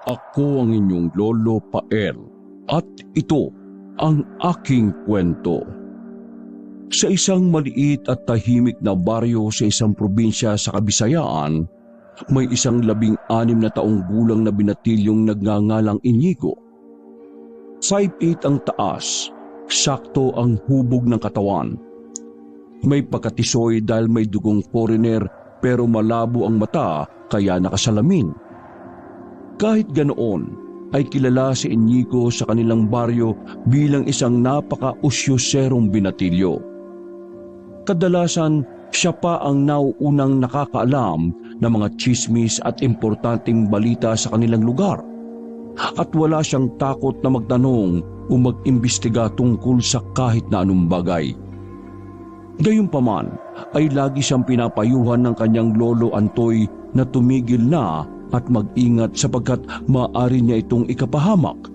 Ako ang inyong Lolo Pael at ito ang aking kwento. Sa isang maliit at tahimik na baryo sa isang probinsya sa Kabisayaan, may isang 16 na taong gulang na binatilyong nagngangalang Inigo. 5'8" ang taas, sakto ang hubog ng katawan. May pagkatisoy dahil may dugong foreigner pero malabo ang mata kaya nakasalamin. Kahit ganoon, ay kilala si Inigo sa kanilang baryo bilang isang napaka-usyoserong binatilyo. Kadalasan, siya pa ang nauunang nakakaalam ng mga tsismis at importanteng balita sa kanilang lugar. At wala siyang takot na magtanong o mag-imbestiga tungkol sa kahit na anong bagay. Gayunpaman, ay lagi siyang pinapayuhan ng kanyang lolo Antoy na tumigil na at mag-ingat sapagkat maaari niya itong ikapahamak.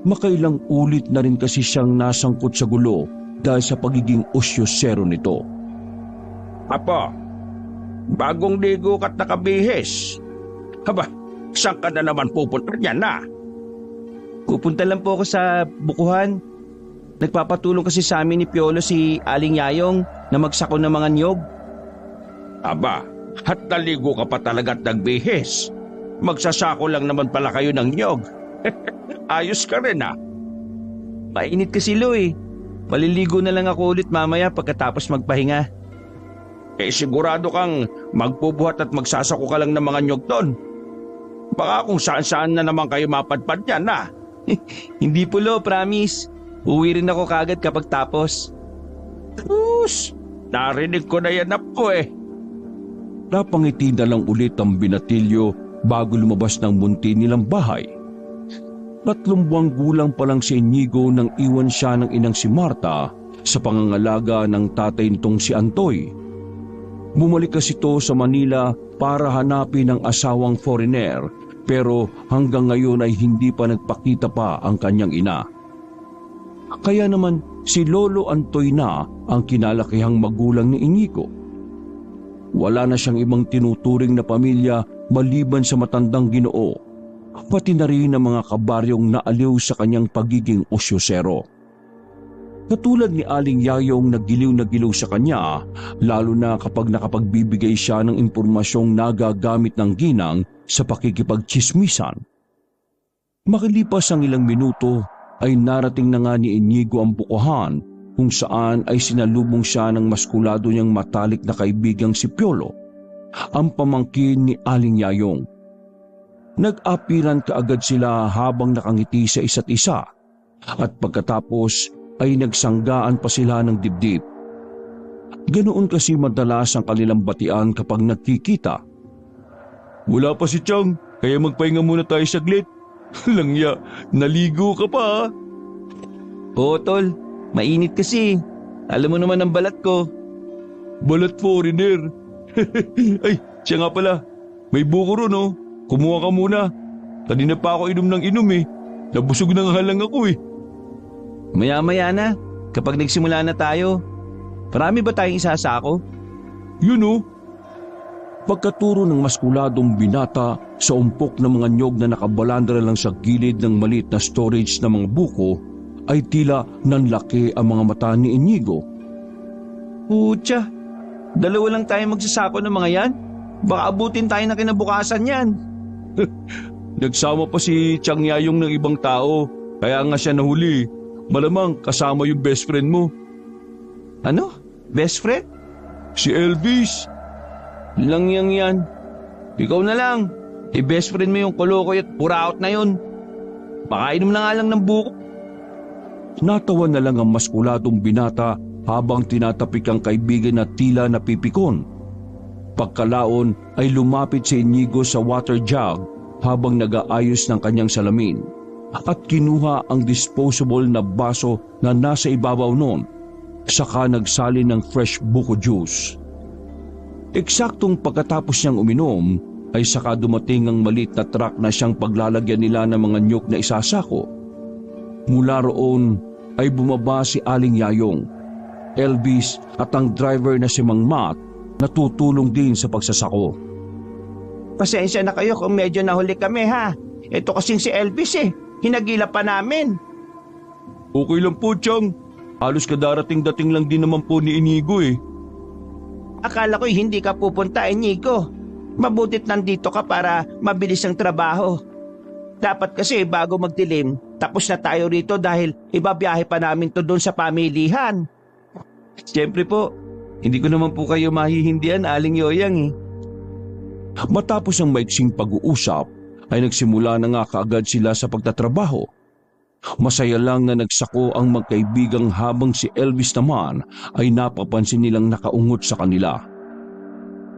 Makailang ulit na rin kasi siyang nasangkot sa gulo dahil sa pagiging usyosero nito. Apo, bagong ligo ka't nakabihis. Haba, saan ka na naman pupunta niyan na? Pupunta lang po ako sa bukuhan. Nagpapatulong kasi sa amin ni Piolo si Aling Yayong na magsako ng mga niyog. Aba, at naligo ka pa talaga at nagbihis. Magsasako lang naman pala kayo ng niyog. Ayos ka rin ah. Mainit kasi Lo eh. Maliligo na lang ako ulit mamaya pagkatapos magpahinga. Sigurado kang magbubuhat at magsasako ka lang ng mga niyog doon. Baka kung saan-saan na naman kayo mapadpad yan na. Hindi po Lo, promise. Uwi rin ako kagad kapag tapos. Narinig ko na yan po eh. Napangiti na lang ulit ang binatilyo bago lumabas ng munti nilang bahay. 3 buwang gulang pa lang si Inigo nang iwan siya ng inang si Marta sa pangangalaga ng tatay nitong si Antoy. Bumalik kasi ito sa Manila para hanapin ang asawang foreigner pero hanggang ngayon ay hindi pa nagpakita pa ang kanyang ina. Kaya naman si Lolo Antoy na ang kinalakihang magulang ni Inigo. Wala na siyang ibang tinuturing na pamilya maliban sa matandang Ginoo, pati na rin ang mga kabaryong naaliw sa kanyang pagiging usyosero. Katulad ni Aling Yayong nagiliw na giliw sa kanya, lalo na kapag nakapagbibigay siya ng impormasyong nagagamit ng ginang sa pakikipagtsismisan. Makilipas ang ilang minuto ay narating na nga ni Inigo ang bukuhan kung saan ay sinalubong siya ng maskulado niyang matalik na kaibigang si Piolo, ang pamangkin ni Aling Yayong. Nag-apilan kaagad sila habang nakangiti sa isa't isa at pagkatapos ay nagsanggaan pa sila ng dibdib. Ganoon kasi madalas ang kanilang batian kapag nagkikita. Wala pa si Chang, kaya magpahinga muna tayo saglit. Langya, naligo ka pa ha? Oo tol, mainit kasi. Alam mo naman ang balat ko. Balat foreigner. Ay, siya nga pala. May buko ron oh. Kumuha ka muna. Kanina pa ako inom ng inom eh. Nabusog na nga lang ako eh. Maya-maya na, kapag nagsimula na tayo. Marami ba tayong isasako? Yun oh. Pagkaturo ng maskuladong binata sa umpok ng mga nyog na nakabalandra lang sa gilid ng maliit na storage ng mga buko, ay tila nanlaki ang mga mata ni Inigo. Putya, 2 lang tayo magsasako ng mga yan. Baka abutin tayo na kinabukasan yan. Nagsama pa si Chang Yayong ng ibang tao, kaya nga siya nahuli. Malamang kasama yung best friend mo. Ano? Best friend? Si Elvis. Langyang yan. Ikaw na lang. I-best friend mo yung kolokoy at puraot na yun. Makainom na nga lang ng buko. Natawa na lang ang maskuladong binata habang tinatapik ang kaibigan na tila napipikon. Pagkalaon ay lumapit si Inigo sa water jug habang nag-aayos ng kanyang salamin at kinuha ang disposable na baso na nasa ibabaw noon, saka nagsalin ng fresh buko juice. Eksaktong pagkatapos niyang uminom ay saka dumating ang maliit na truck na siyang paglalagyan nila ng mga nyog na isasako. Mula roon ay bumaba si Aling Yayong, Elvis at ang driver na si Mang Mat na tutulong din sa pagsasako. Pasensya na kayo kung medyo nahuli kami ha. Ito kasing si Elvis hinagila pa namin. Okay lang po, Chang. Halos kadarating-dating lang din naman po ni Inigo eh. Akala ko hindi ka pupunta, Inigo. Mabutit nandito ka para mabilis ang trabaho. Dapat kasi bago magdilim, tapos na tayo rito dahil ibabiyahe pa namin to doon sa pamilihan. Siyempre po, hindi ko naman po kayo mahihindihan, Aling Yoyang eh. Matapos ang maiksing pag-uusap, ay nagsimula na nga kaagad sila sa pagtatrabaho. Masaya lang na nagsako ang magkaibigang habang si Elvis naman ay napapansin nilang nakaungot sa kanila.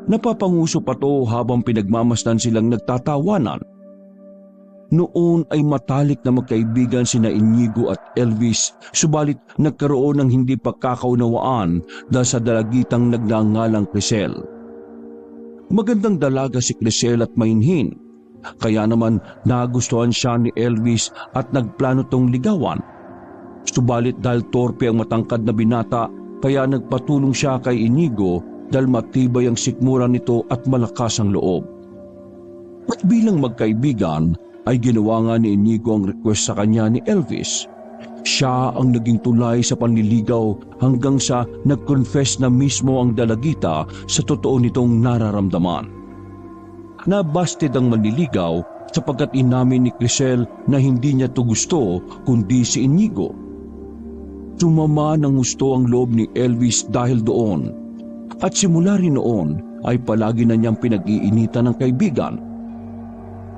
Napapanguso pa to habang pinagmamasdan silang nagtatawanan. Noon ay matalik na magkaibigan sina Inigo at Elvis, subalit nagkaroon ng hindi pagkakaunawaan dahil sa dalagitang nagngangalang Crisel. Magandang dalaga si Crisel at mainhin, kaya naman nagustuhan siya ni Elvis at nagplano tong ligawan. Subalit dahil torpe ang matangkad na binata, kaya nagpatulong siya kay Inigo dahil matibay ang sikmura nito at malakas ang loob. At bilang magkaibigan, ay ginawa nga ni Inigo ang request sa kanya ni Elvis. Siya ang naging tulay sa panliligaw hanggang sa nag-confess na mismo ang dalagita sa totoo nitong nararamdaman. Nabasted ang manliligaw sapagkat inamin ni Crisel na hindi niya to gusto kundi si Inigo. Sumama ng gusto ang loob ni Elvis dahil doon, at simula rin noon ay palagi na niyang pinag-iinitan ng kaibigan.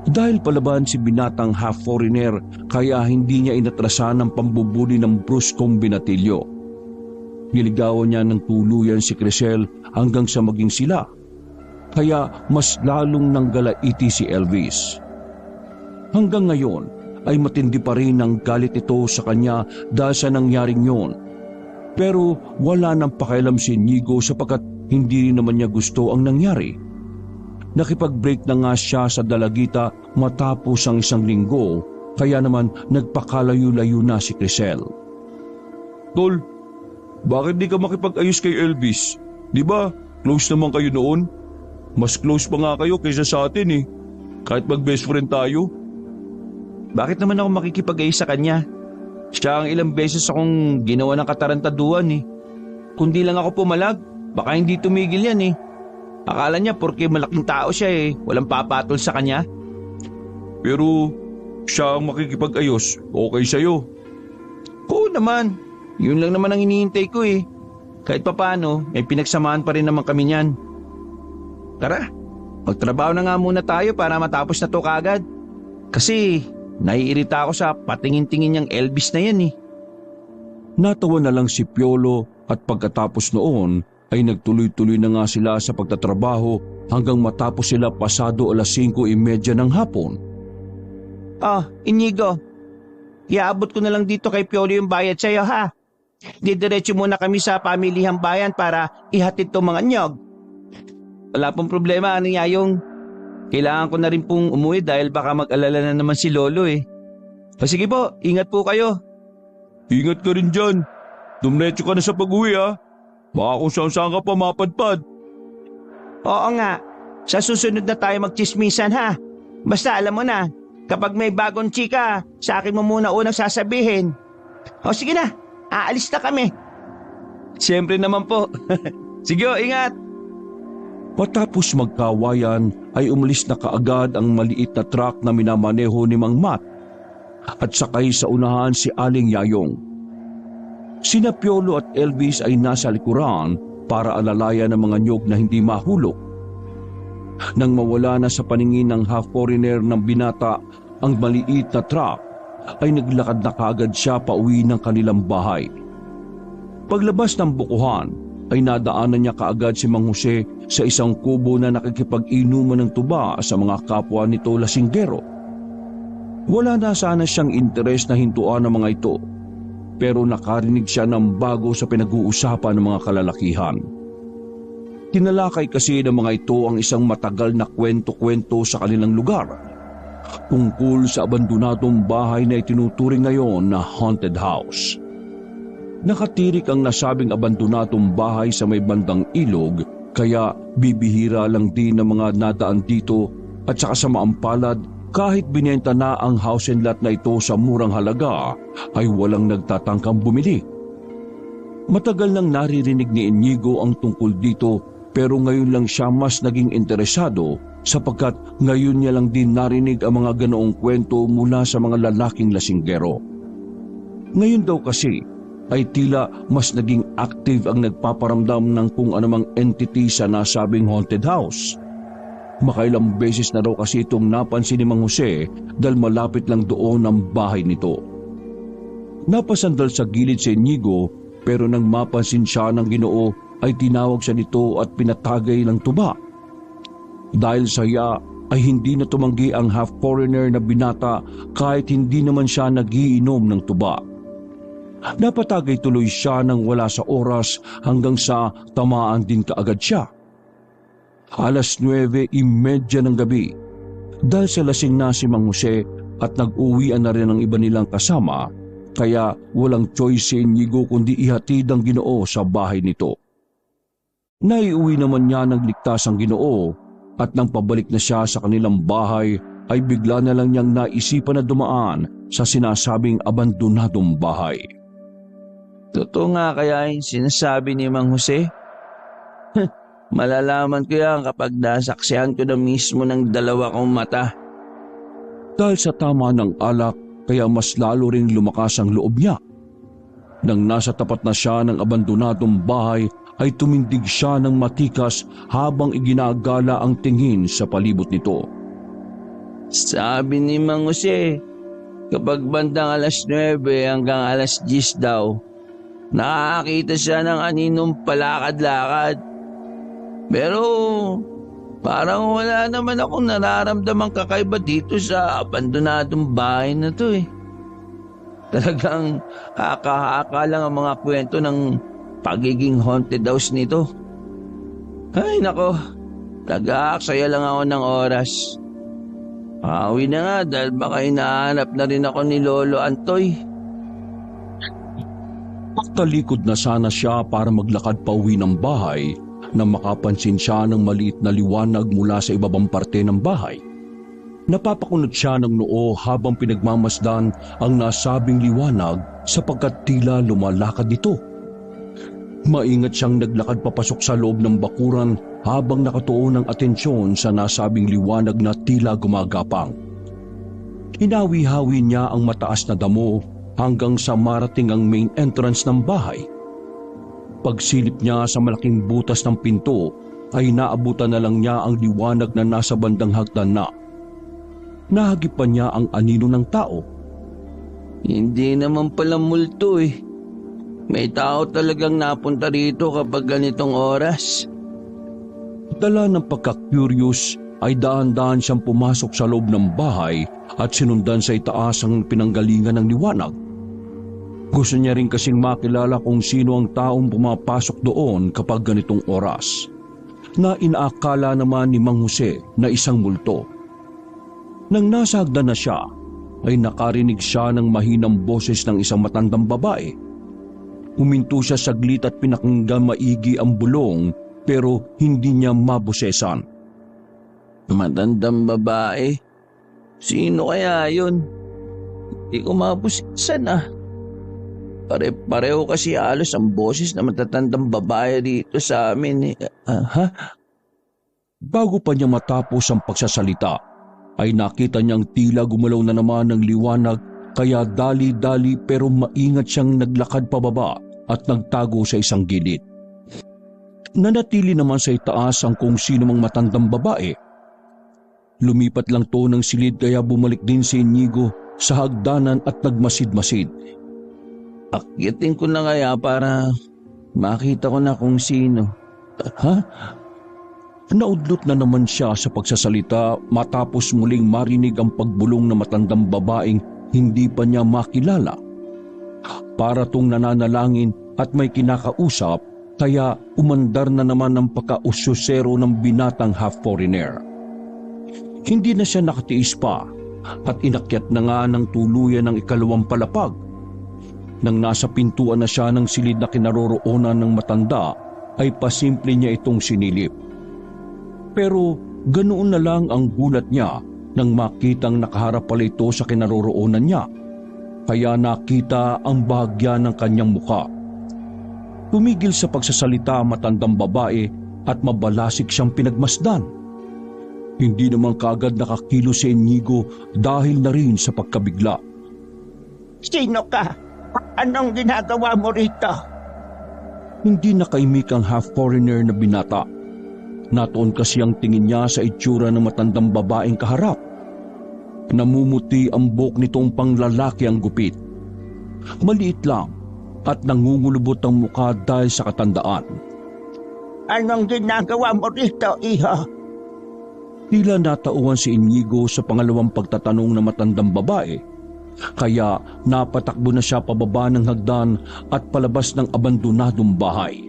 Dahil palaban si binatang half-foreigner, kaya hindi niya inatrasan ang pambubuli ng bruskong binatilyo. Niligawan niya ng tuluyan si Crisel hanggang sa maging sila, kaya mas lalong nanggalaiti si Elvis. Hanggang ngayon ay matindi pa rin ang galit ito sa kanya dahil sa nangyaring yon. Pero wala nang pakialam si Inigo sapagkat hindi rin naman niya gusto ang nangyari. Nakipag-break na nga siya sa dalagita matapos ang 1 linggo, kaya naman nagpakalayo-layo na si Crisel. Tol, bakit di ka makipag-ayos kay Elvis? Di ba, close naman kayo noon? Mas close pa nga kayo kaysa sa atin eh. Kahit mag-best friend tayo. Bakit naman ako makikipag-ayos sa kanya? Siya ang ilang beses akong ginawa ng katarantaduan eh. Kundi lang ako pumalag, baka hindi tumigil yan eh. Akala niya porke malaking tao siya eh, walang papatol sa kanya. Pero siya ang makikipag-ayos, okay sa'yo. Oo naman, yun lang naman ang hinihintay ko eh. Kahit papano, may pinagsamahan pa rin naman kami niyan. Tara, magtrabaho na nga muna tayo para matapos na to kaagad. Kasi naiirita ako sa patingin-tingin niyang Elvis na yan eh. Natawa na lang si Piolo at pagkatapos noon ay nagtuloy-tuloy na nga sila sa pagtatrabaho hanggang matapos sila pasado 5:30 ng hapon. Inigo, iaabot ko na lang dito kay Piolo yung bayad sa'yo ha. Didiretso muna kami sa pamilihang bayan para ihatid tong mga nyog. Wala pong problema, Yayong. Kailangan ko na rin pong umuwi dahil baka mag-alala na naman si Lolo eh. Sige po, ingat po kayo. Ingat ka rin dyan. Dumretso ka na sa pag-uwi ha. Baka kung saan-saan ka pa mapadpad. Oo nga, sa susunod na tayo magchismisan ha. Basta alam mo na, kapag may bagong chika, sa akin mo muna unang sasabihin. Sige na, aalis na kami. Siyempre naman po. Sige ingat. Matapos magkawayan ay umalis na kaagad ang maliit na truck na minamaneho ni Mang Mat at sakay sa unahan si Aling Yayong. Sina Piolo at Elvis ay nasa likuran para alalayan ng mga nyog na hindi mahulog. Nang mawala na sa paningin ng half-foreigner ng binata ang maliit na truck, ay naglakad na kaagad siya pauwi ng kanilang bahay. Paglabas ng bukuhan, ay nadaanan niya kaagad si Mang Jose sa isang kubo na nakikipag-inuman ng tuba sa mga kapwa nito lasinggero. Wala na sana siyang interes na hintuan ng mga ito, pero nakarinig siya ng bago sa pinag-uusapan ng mga kalalakihan. Tinalakay kasi ng mga ito ang isang matagal na kwento-kwento sa kanilang lugar, tungkol sa abandonadong bahay na itinuturing ngayon na haunted house. Nakatirik ang nasabing abandonadong bahay sa may bandang ilog, kaya bibihira lang din ng mga nadaan dito at saka sa maampalad Kahit binenta na ang house and lot na ito sa murang halaga, ay walang nagtatangkang bumili. Matagal nang naririnig ni Inigo ang tungkol dito, pero ngayon lang siya mas naging interesado sapagkat ngayon niya lang din narinig ang mga ganoong kwento mula sa mga lalaking lasinggero. Ngayon daw kasi ay tila mas naging active ang nagpaparamdam ng kung anumang entity sa nasabing haunted house. Makailang beses na raw kasi itong napansin ni Mang Jose dahil malapit lang doon ang bahay nito. Napasandal sa gilid si Inigo pero nang mapansin siya ng Ginoo ay tinawag siya nito at pinatagay ng tuba. Dahil sa iya ay hindi na tumanggi ang half-foreigner na binata kahit hindi naman siya nagiinom ng tuba. Napatagay tuloy siya nang wala sa oras hanggang sa tamaan din kaagad siya. 9:30 ng gabi. Dahil sa lasing na si Mang Jose at nag-uwian na rin ang iba nilang kasama, kaya walang choice si Inigo kundi ihatid ang Ginoo sa bahay nito. Naiuwi naman niya ng ligtas ang Ginoo at nang pabalik na siya sa kanilang bahay ay bigla na lang niyang naisipan na dumaan sa sinasabing abandonadong bahay. Totoo nga kaya yung sinasabi ni Mang Jose? Malalaman ko yan kapag nasaksihan ko na mismo ng dalawa kong mata. Dahil sa tama ng alak, kaya mas lalo ring lumakas ang loob niya. Nang nasa tapat na siya ng abandonadong bahay, ay tumindig siya ng matikas habang iginagala ang tingin sa palibot nito. Sabi ni Mang Jose, kapag bandang 9:00 hanggang 10:00 daw, nakakita siya ng aninong palakad-lakad. Pero parang wala naman akong nararamdamang kakaiba dito sa abandonadong bahay na to eh. Talagang haka-haka lang ang mga kwento ng pagiging haunted house nito. Ay nako, nag-aaksaya lang ako ng oras. Pauwi na nga dahil baka hinahanap na rin ako ni Lolo Antoy. Pagtalikod na sana siya para maglakad pa uwi ng bahay nang makapansin siya ng maliit na liwanag mula sa ibabang parte ng bahay. Napapakunot siya ng noo habang pinagmamasdan ang nasabing liwanag sapagkat tila lumalakad ito. Maingat siyang naglakad papasok sa loob ng bakuran habang nakatuon ang atensyon sa nasabing liwanag na tila gumagapang. Hinawi-hawi niya ang mataas na damo hanggang sa marating ang main entrance ng bahay. Pagsilip niya sa malaking butas ng pinto ay naabutan na lang niya ang liwanag na nasa bandang hagdan na. Nahagipan niya ang anino ng tao. Hindi naman pala multo eh. May tao talagang napunta rito kapag ganitong oras. Dala ng pagka-curious ay daan-daan siyang pumasok sa loob ng bahay at sinundan sa itaas ang pinanggalingan ng liwanag. Gusto niya rin kasing makilala kung sino ang taong pumapasok doon kapag ganitong oras, na inaakala naman ni Mang Jose na isang multo. Nang nasa hagdan na siya, ay nakarinig siya ng mahinang boses ng isang matandang babae. Huminto siya saglit at pinakinggan maigi ang bulong pero hindi niya mabusesan. Matandang babae? Sino kaya yun? Hindi ko mabusesan ah. Pare-pareho kasi halos ang boses na matatandang babae dito sa amin eh. Bago pa niya matapos ang pagsasalita, ay nakita niyang tila gumalaw na naman ng liwanag kaya dali-dali pero maingat siyang naglakad pababa at nagtago sa isang gilid. Nanatili naman sa itaas ang kung sino mang matandang babae. Lumipat lang to ng silid kaya bumalik din si Inigo sa hagdanan at nagmasid-masid. Akyatin ko na kaya para makita ko na kung sino. Naudlot na naman siya sa pagsasalita matapos muling marinig ang pagbulong ng matandang babaeng hindi pa niya makilala. Para tong nananalangin at may kinakausap kaya umandar na naman ang pagkausyosero ng binatang half-foreigner. Hindi na siya nakatiis pa at inakyat na nga ng tuluyan ng ikalawang palapag. Nang nasa pintuan na siya ng silid na kinaroroonan ng matanda, ay pasimple niya itong sinilip. Pero ganoon na lang ang gulat niya nang makitang nakaharap pala ito sa kinaroroonan niya, kaya nakita ang bahagya ng kanyang muka. Tumigil sa pagsasalita ang matandang babae at mabalasik siyang pinagmasdan. Hindi naman kaagad nakakilos si Inigo dahil na rin sa pagkabigla. Sino ka? Anong ginagawa mo rito? Hindi nakaimik ang half-foreigner na binata. Natoon kasi ang tingin niya sa itsura ng matandang babaeng kaharap. Namumuti ang buhok nitong panglalaki ang gupit. Maliit lang at nangungulubot ang mukha dahil sa katandaan. Anong ginagawa mo rito, iho? Tila natauhan si Inigo sa pangalawang pagtatanong ng matandang babae, kaya napatakbo na siya pababa ng hagdan at palabas ng abandonadong bahay.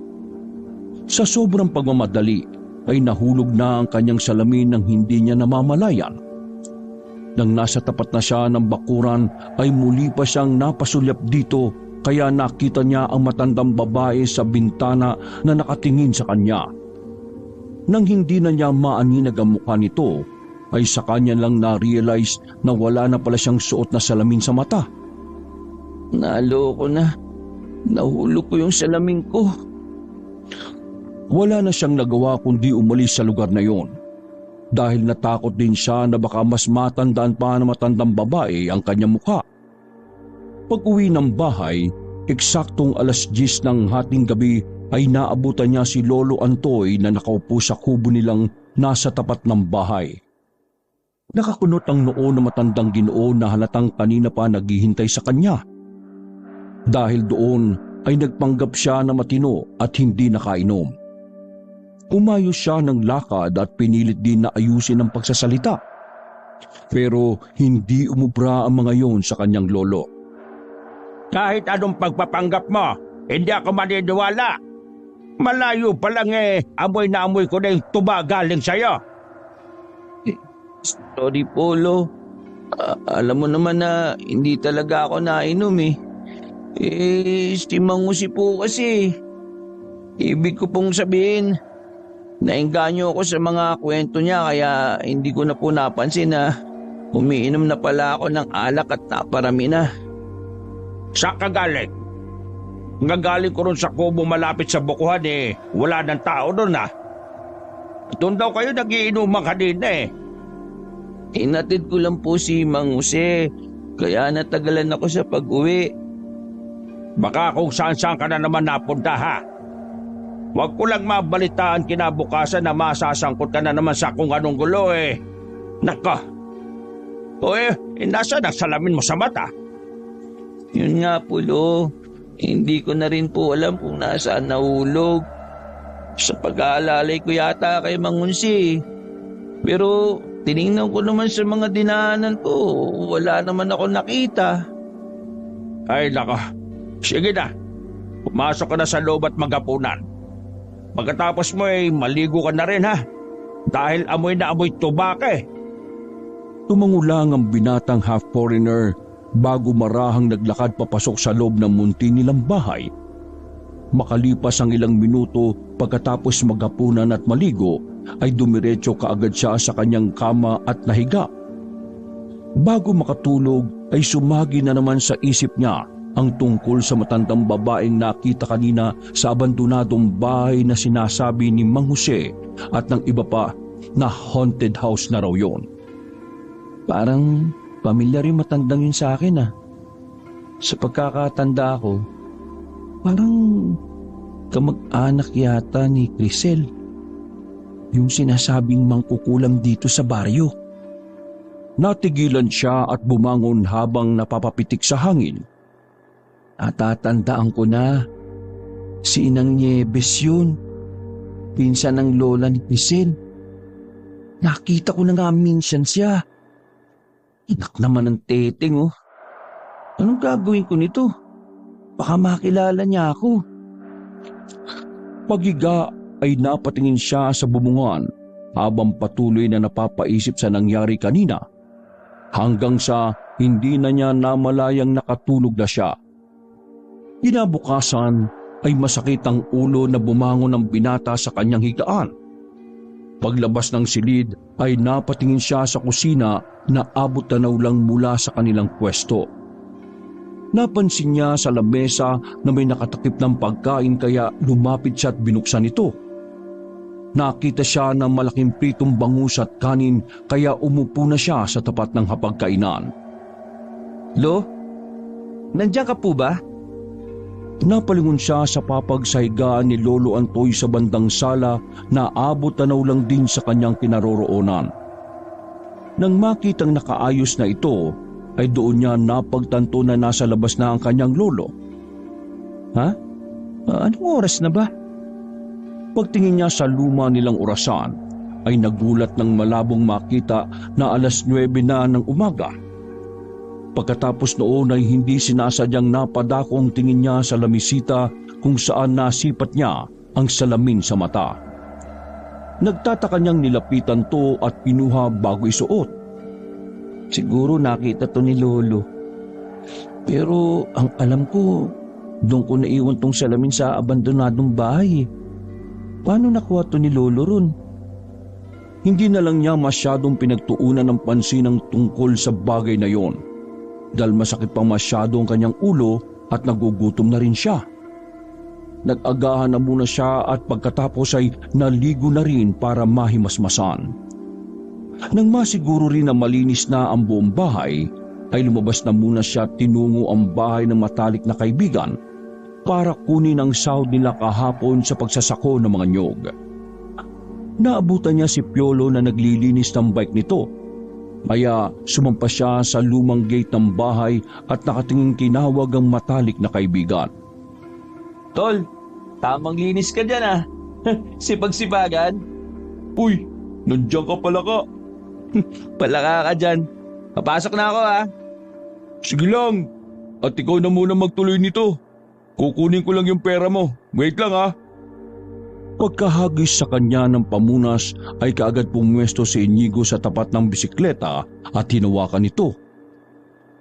Sa sobrang pagmamadali ay nahulog na ang kanyang salamin nang hindi niya namamalayan. Nang nasa tapat na siya ng bakuran ay muli pa siyang napasulyap dito, kaya nakita niya ang matandang babae sa bintana na nakatingin sa kanya. Nang hindi na niya maaninag ang mukha nito, ay sa kanya lang na-realize na wala na pala siyang suot na salamin sa mata. Naloko na. Nahulog ko yung salamin ko. Wala na siyang nagawa kundi umalis sa lugar na yon. Dahil natakot din siya na baka mas matandaan pa na matandang babae ang kanyang mukha. Pag-uwi ng bahay, eksaktong 10:00 ng hating gabi ay naabutan niya si Lolo Antoy na nakaupo sa kubo nilang nasa tapat ng bahay. Nakakunot ang noo ng matandang Ginoo na halatang kanina pa naghihintay sa kanya. Dahil doon ay nagpanggap siya na matino at hindi nakainom. Umayos siya ng lakad at pinilit din na ayusin ang pagsasalita. Pero hindi umubra ang mga yon sa kanyang lolo. Kahit anong pagpapanggap mo, hindi ako maniniwala. Malayo pa lang amoy na amoy ko na yung tuba galing sa'yo. Sorry, Polo. Alam mo naman na hindi talaga ako nainom eh. Si Mangusi po kasi. Ibig ko pong sabihin, naengganyo ako sa mga kwento niya kaya hindi ko na po napansin na umiinom na pala ako ng alak at naparami na. Sa kagaling? Ngagaling ko ron sa kubo malapit sa bukuhan wala nang tao doon Doon daw kayo nagiinuman kanina Inatid ko lang po si Mang Jose, kaya natagalan ako sa pag-uwi. Baka kung saan-saan ka na naman napunta Huwag ko lang mabalitaan kinabukasan na masasangkot ka na naman sa kung anong gulo Nako! Nasa nagsalamin mo sa mata? Yun nga, Pulo. Hindi ko na rin po alam kung nasaan nahulog. Sa pag-aalalay ko yata kay Mang Jose. Pero tiningnan ko naman sa mga dinaanan ko, wala naman ako nakita. Ay nako, sige na. Pumasok ka na sa loob at magapunan. Pagkatapos mo maligo ka na rin dahil amoy na amoy tubaka Tumangulang ang binatang half-foreigner bago marahang naglakad papasok sa loob ng munti nilang bahay. Makalipas ang ilang minuto pagkatapos maghapunan at maligo, ay dumiretso kaagad siya sa kanyang kama at nahiga. Bago makatulog ay sumagi na naman sa isip niya ang tungkol sa matandang babaeng nakita kanina sa abandonadong bahay na sinasabi ni Mang Jose at ng iba pa na haunted house na raw yon. Parang pamilyar yung matandang yun sa akin Sa pagkakatanda ko, parang kamag-anak yata ni Crisel. Yung sinasabing mangkukulam dito sa baryo. Natigilan siya at bumangon habang napapapitik sa hangin. Natatandaan ko na, si Inang Nieves yun. Pinsan ng lola ni Crisel. Nakita ko na nga minsan siya. Inak naman ng teteng Anong gagawin ko nito? Baka makilala niya ako. Paghiga ay napatingin siya sa bubungan habang patuloy na napapaisip sa nangyari kanina. Hanggang sa hindi na niya namalayang nakatulog na siya. Kinabukasan ay masakit ang ulo na bumangon ng binata sa kanyang higaan. Paglabas ng silid ay napatingin siya sa kusina na abot tanaw lang mula sa kanilang pwesto. Napansin niya sa lamesa na may nakatakip ng pagkain kaya lumapit siya at binuksan ito. Nakita siya ng malaking pritong bangus at kanin kaya umupo na siya sa tapat ng hapagkainan. Lo, nandiyan ka po ba? Napalingon siya sa papagsahigaan ni Lolo Antoy sa bandang sala na abot tanaw lang din sa kanyang kinaroroonan. Nang makitang nakaayos na ito, ay doon niya napagtanto na nasa labas na ang kanyang lolo. Ha? Anong oras na ba? Pagtingin niya sa luma nilang orasan, ay nagulat ng malabong makita na 9:00 na ng umaga. Pagkatapos noon ay hindi sinasadyang napadako ang tingin niya sa lamisita kung saan nasipat niya ang salamin sa mata. Nagtataka niyang nilapitan to at pinuha bago isuot. Siguro nakita to ni Lolo. Pero ang alam ko, doon ko naiwan tong salamin sa abandonadong bahay. Paano nakuha to ni Lolo ron? Hindi na lang niya masyadong pinagtuunan ng pansin ang tungkol sa bagay na yon. Dahil masakit pang masyado ang kanyang ulo at nagugutom na rin siya. Nag-agahan na muna siya at pagkatapos ay naligo na rin para mahimasmasan. Nang masiguro rin na malinis na ang buong bahay, ay lumabas na muna siya at tinungo ang bahay ng matalik na kaibigan para kunin ang sahod nila kahapon sa pagsasako ng mga nyog. Naabutan niya si Piolo na naglilinis ng bike nito. Kaya sumampa siya sa lumang gate ng bahay at nakatingin tinawag ang matalik na kaibigan. Tol, tamang linis ka dyan ah. Sipag-sipagan. Uy, nandiyan ka pala ka. Palaka ka dyan. Papasok na ako ah. Sige lang, at ikaw na muna magtuloy nito. Kukunin ko lang yung pera mo. Wait lang ha. Pagkahagis sa kanya ng pamunas ay kaagad pumwesto si Inigo sa tapat ng bisikleta at hinawakan ito.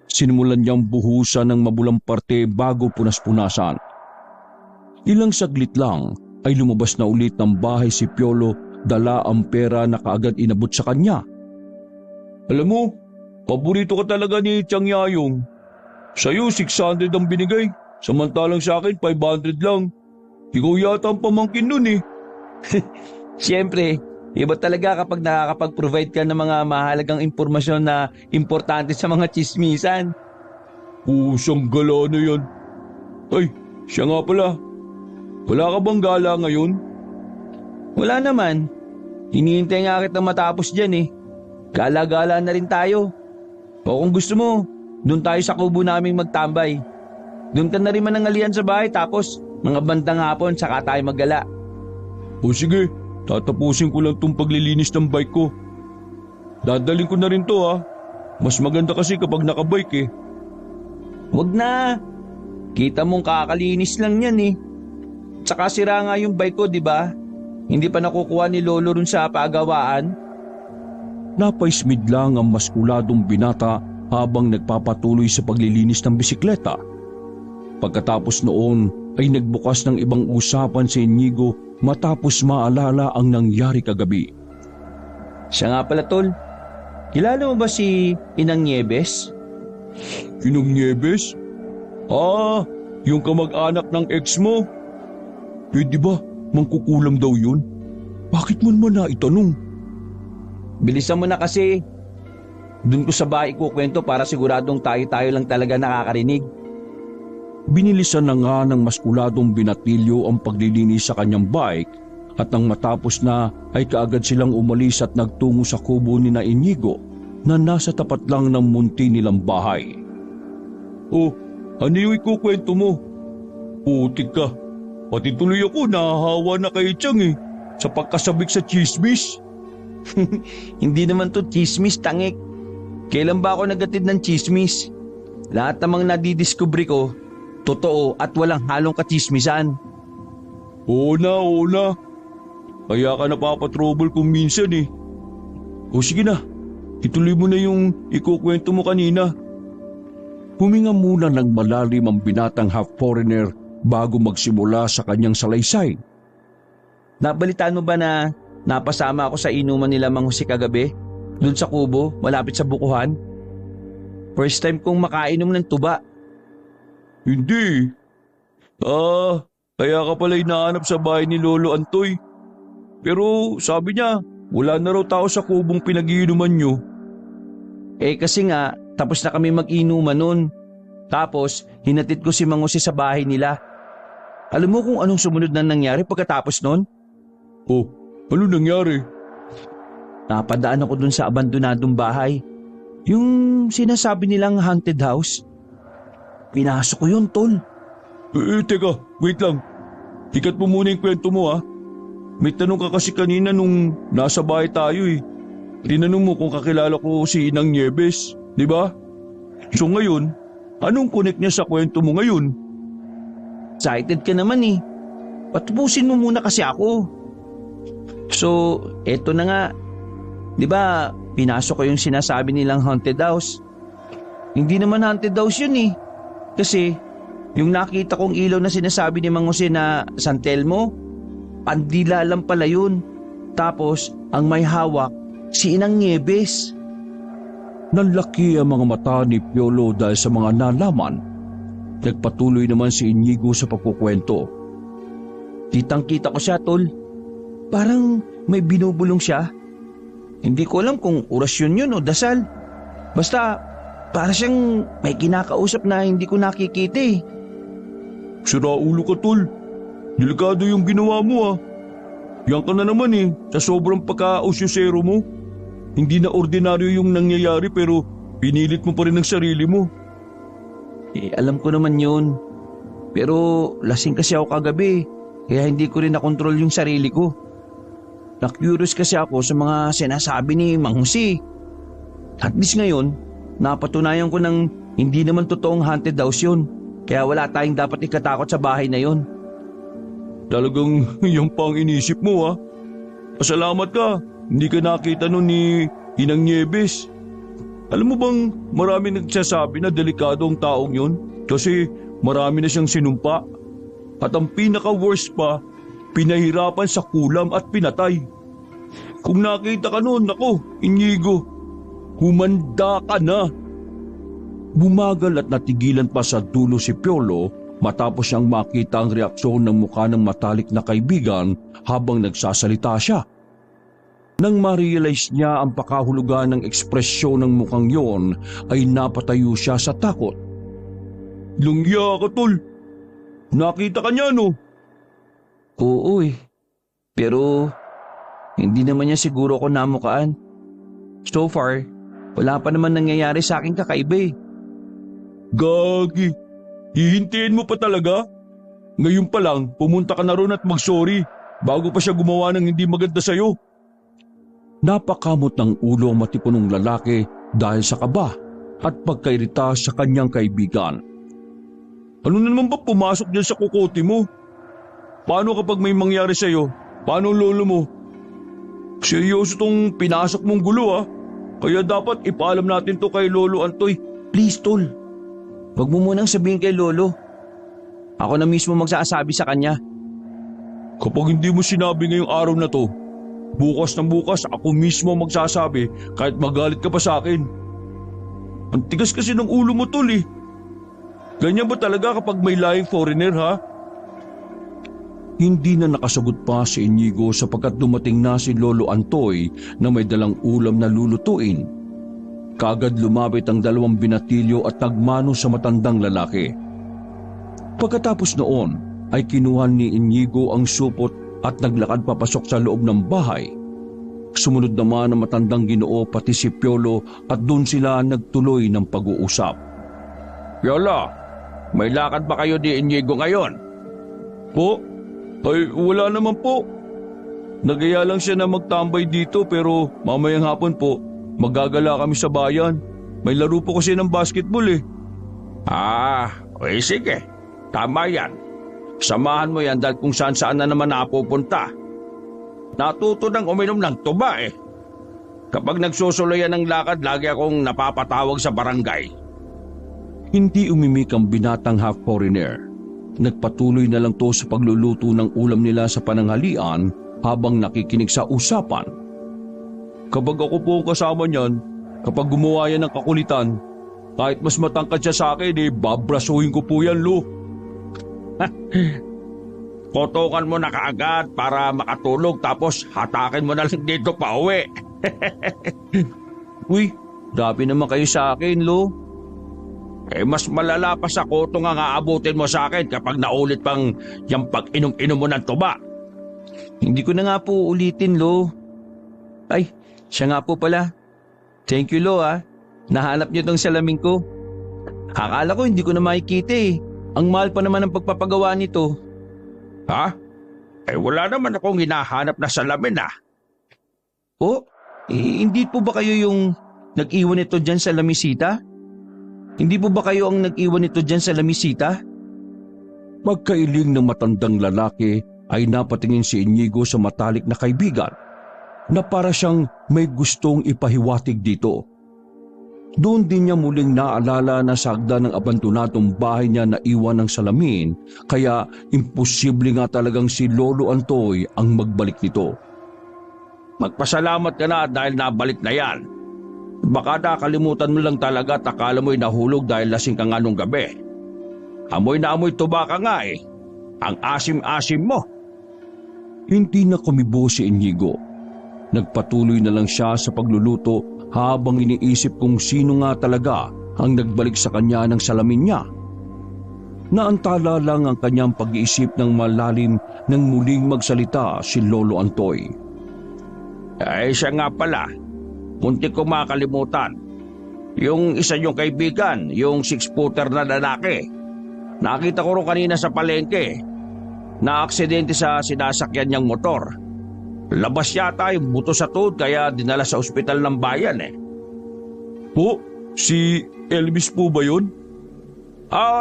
Sinimulan niyang buhusan ng mabulang parte bago punas-punasan. Ilang saglit lang ay lumabas na ulit ng bahay si Piolo, dala ang pera na kaagad inabot sa kanya. Alam mo, paborito ka talaga ni Tiang Yayong. Sa'yo 600 ang binigay, samantalang sa akin 500 lang. Ikaw yata ang pamangkin nun eh. Siyempre, iba talaga kapag nakakapag-provide ka ng mga mahalagang impormasyon na importante sa mga tsismisan. Siyang gala na yan. Ay, siya nga pala. Wala ka bang gala ngayon? Wala naman. Hinihintay nga kita matapos dyan eh. Gala-gala na rin tayo. O kung gusto mo, doon tayo sa kubo naming magtambay. Doon ka na rin manangalian sa bahay tapos mga bandang hapon saka tayo maggala. O sige, tatapusin ko lang tong paglilinis ng bike ko. Dadaling ko na rin to ha. Mas maganda kasi kapag nakabike eh. Wag na. Kita mong kakalinis lang yan eh. Tsaka sira nga yung bike ko, di ba? Hindi pa nakukuha ni Lolo rin sa pagawaan. Napaismid lang ang maskuladong binata habang nagpapatuloy sa paglilinis ng bisikleta. Pagkatapos noon ay nagbukas ng ibang usapan si Inigo matapos maalala ang nangyari kagabi. Siya nga pala tol, kilala mo ba si Inang Nieves? Inang Nieves? Yung kamag-anak ng ex mo. Di ba, mangkukulam daw yun? Bakit mo naman naitanong? Bilisan mo na kasi. Doon ko sa bahay kukwento para siguradong tayo-tayo lang talaga nakakarinig. Binilisan na nga ng maskuladong binatilyo ang paglilinis sa kanyang bike at nang matapos na ay kaagad silang umalis at nagtungo sa kubo ni na Inigo na nasa tapat lang ng munti nilang bahay. Ano yung ikukwento mo? Putik ka, pati tuloy ako nahahawa na kay Tiang eh, sa pagkasabik sa chismis. Hindi naman to chismis, tangik. Kailan ba ako nagatid ng chismis? Lahat namang nadidiscovery ko, totoo at walang halong kachismisan. Oo na. Kaya ka napapatrouble kung minsan eh. Sige na, ituloy mo na yung ikukwento mo kanina. Huminga muna ng malalim ang binatang half-foreigner bago magsimula sa kanyang salaysay. Nabalitaan mo ba na napasama ako sa inuman nila Mang Jose kagabi, dun sa kubo, malapit sa bukuhan. First time kong makainom ng tuba. Hindi. Kaya ka pala hinahanap sa bahay ni Lolo Antoy. Pero sabi niya, wala na raw tao sa kubong pinag-iinuman niyo. Kasi nga, tapos na kami mag-inuman nun. Tapos, hinatid ko si Mang Jose sa bahay nila. Alam mo kung anong sumunod na nangyari pagkatapos nun? Oh, ano nangyari? Napadaan ako dun sa abandonadong bahay. Yung sinasabi nilang haunted house. Pinasok ko yun, tol. Teka, wait lang. Ikat mo muna yung kwento mo ha. May tanong ka kasi kanina nung nasa bahay tayo eh. Tinanong mo kung kakilala ko si Inang Nieves, di ba? So ngayon, anong connect niya sa kwento mo ngayon? Excited ka naman eh. Patubusin mo muna kasi ako. So, eto na nga. Di ba, pinasok ko yung sinasabi nilang haunted house. Hindi naman haunted house yun eh. Kasi, yung nakita kong ilaw na sinasabi ni Mang Jose na San Telmo, pandila lang pala yun. Tapos, ang may hawak, si Inang Nieves. Nanlaki ang mga mata ni Piolo dahil sa mga nalaman. Nagpatuloy naman si Inigo sa pagkukwento. Kitang-kita ko siya, tol. Parang may binubulong siya. Hindi ko alam kung orasyon yun o dasal. Basta, para siyang may kinakausap na hindi ko nakikita eh. Sira ulo ka, tol. Delikado yung ginawa mo ah. Yan ka na naman eh, sa sobrang pagka-osyosero mo. Hindi na ordinaryo yung nangyayari pero pinilit mo pa rin ang sarili mo. Alam ko naman yun. Pero lasing kasi ako kagabi, kaya hindi ko rin nakontrol yung sarili ko. Na-curious kasi ako sa mga sinasabi ni Mang Jose. At least ngayon, napatunayan ko ng hindi naman totoong haunted house yun. Kaya wala tayong dapat ikatakot sa bahay na yun. Talagang yung pang inisip mo ah. Pasalamat ka, hindi ka nakita nun ni Inang Nieves. Alam mo bang marami nagsasabi na delikado ang taong yun? Kasi marami na siyang sinumpa. At ang pinaka-worst pa, pinahirapan sa kulam at pinatay. Kung nakita ka nun, nako, Inigo, humanda ka na. Bumagal at natigilan pa sa dulo si Piolo matapos siyang makita ang reaksyon ng mukha ng matalik na kaibigan habang nagsasalita siya. Nang ma-realize niya ang pakahulugan ng ekspresyon ng mukhang yon, ay napatayo siya sa takot. Langya ka, tol. Nakita ka niya, no? Oo eh. Pero hindi naman niya siguro ako namukaan. So far, wala pa naman nangyayari sa akin kakaiba eh. Gagi, hihintihin mo pa talaga? Ngayon pa lang, pumunta ka na ron at mag-sorry bago pa siya gumawa ng hindi maganda sa'yo. Napakamot ng ulo ang matipunong lalaki dahil sa kaba at pagkairita sa kanyang kaibigan. Ano na naman ba pumasok dyan sa kukote mo? Paano kapag may mangyari sa'yo? Paano ang lolo mo? Seryoso tong pinasok mong gulo ah. Kaya dapat ipaalam natin to kay Lolo Antoy. Please, tol. Huwag mo munang sabihin kay Lolo. Ako na mismo magsasabi sa kanya. Kapag hindi mo sinabi ngayong araw na to, bukas na bukas ako mismo magsasabi kahit magalit ka pa sa akin. Ang tigas kasi ng ulo mo, tol eh. Ganyan ba talaga kapag may lying foreigner ha? Hindi na nakasagot pa si Inigo sapagkat dumating na si Lolo Antoy na may dalang ulam na lulutuin. Kagad lumapit ang dalawang binatilyo at nagmano sa matandang lalaki. Pagkatapos noon ay kinuha ni Inigo ang supot at naglakad papasok sa loob ng bahay. Sumunod naman ang matandang Ginoo pati si Piolo at doon sila nagtuloy ng pag-uusap. Piolo, may lakad ba kayo ni Inigo ngayon? Po? Ay wala naman po. Nagaya lang siya na magtambay dito pero mamayang hapon po magagala kami sa bayan. May laro po kasi ng basketball eh. Okay sige. Tama yan. Samahan mo yan dahil kung saan na naman napupunta. Natuto ng uminom ng tuba eh. Kapag nagsusuloyan ng lakad, lagi akong napapatawag sa barangay. Hindi umimik ang binatang half-foreigner. Nagpatuloy na lang to sa pagluluto ng ulam nila sa pananghalian habang nakikinig sa usapan. Kapag ako po ang kasama niyan, kapag gumawa yan ng kakulitan, kahit mas matangkad siya sa akin, babrasuhin ko po yan, Lo. Kotokan mo na kaagad para makatulog tapos hatakin mo na lang dito pa uwi. Uy, grabe naman kayo sa akin, Lo. Mas malala pa sa kotong ang aabutin mo sa akin kapag naulit pang yung pag-inom-inom mo ng tuba. Hindi ko na nga po ulitin, Lo. Ay, siya nga po pala. Thank you, Lo, ah. Nahanap niyo tong salamin ko. Akala ko hindi ko na makikita eh. Ang mahal pa naman ang pagpapagawa nito. Ha? Wala naman akong hinahanap na salamin ah. Oh, hindi po ba kayo yung nag-iwan nito dyan sa lamisita? Hindi po ba kayo ang nag-iwan nito dyan sa lamisita? Pagkailing ng matandang lalaki ay napatingin si Inigo sa matalik na kaibigan na para siyang may gustong ipahiwatig dito. Doon din niya muling naalala na sa hagdan ng abandonadong bahay niya na iwan ng salamin, kaya imposible nga talagang si Lolo Antoy ang magbalik nito. Magpasalamat ka na dahil nabalik na yan. Baka nakalimutan mo lang talaga at akala mo'y nahulog dahil lasing ka nga nung gabi. Amoy na amoy tuba ka nga eh. Ang asim-asim mo. Hindi na kumibo si Inigo. Nagpatuloy na lang siya sa pagluluto habang iniisip kung sino nga talaga ang nagbalik sa kanya ng salamin niya. Naantala lang ang kanyang pag-iisip ng malalim nang muling magsalita si Lolo Antoy. Siya nga pala. Muntik ko makalimutan. Yung isa niyong kaibigan, yung 6-footer na lalaki. Nakita ko rin kanina sa palengke. Na-aksidente sa sinasakyan niyang motor. Labas yata yung buto sa tuhod kaya dinala sa ospital ng bayan eh. Po, si Elvis po ba yun?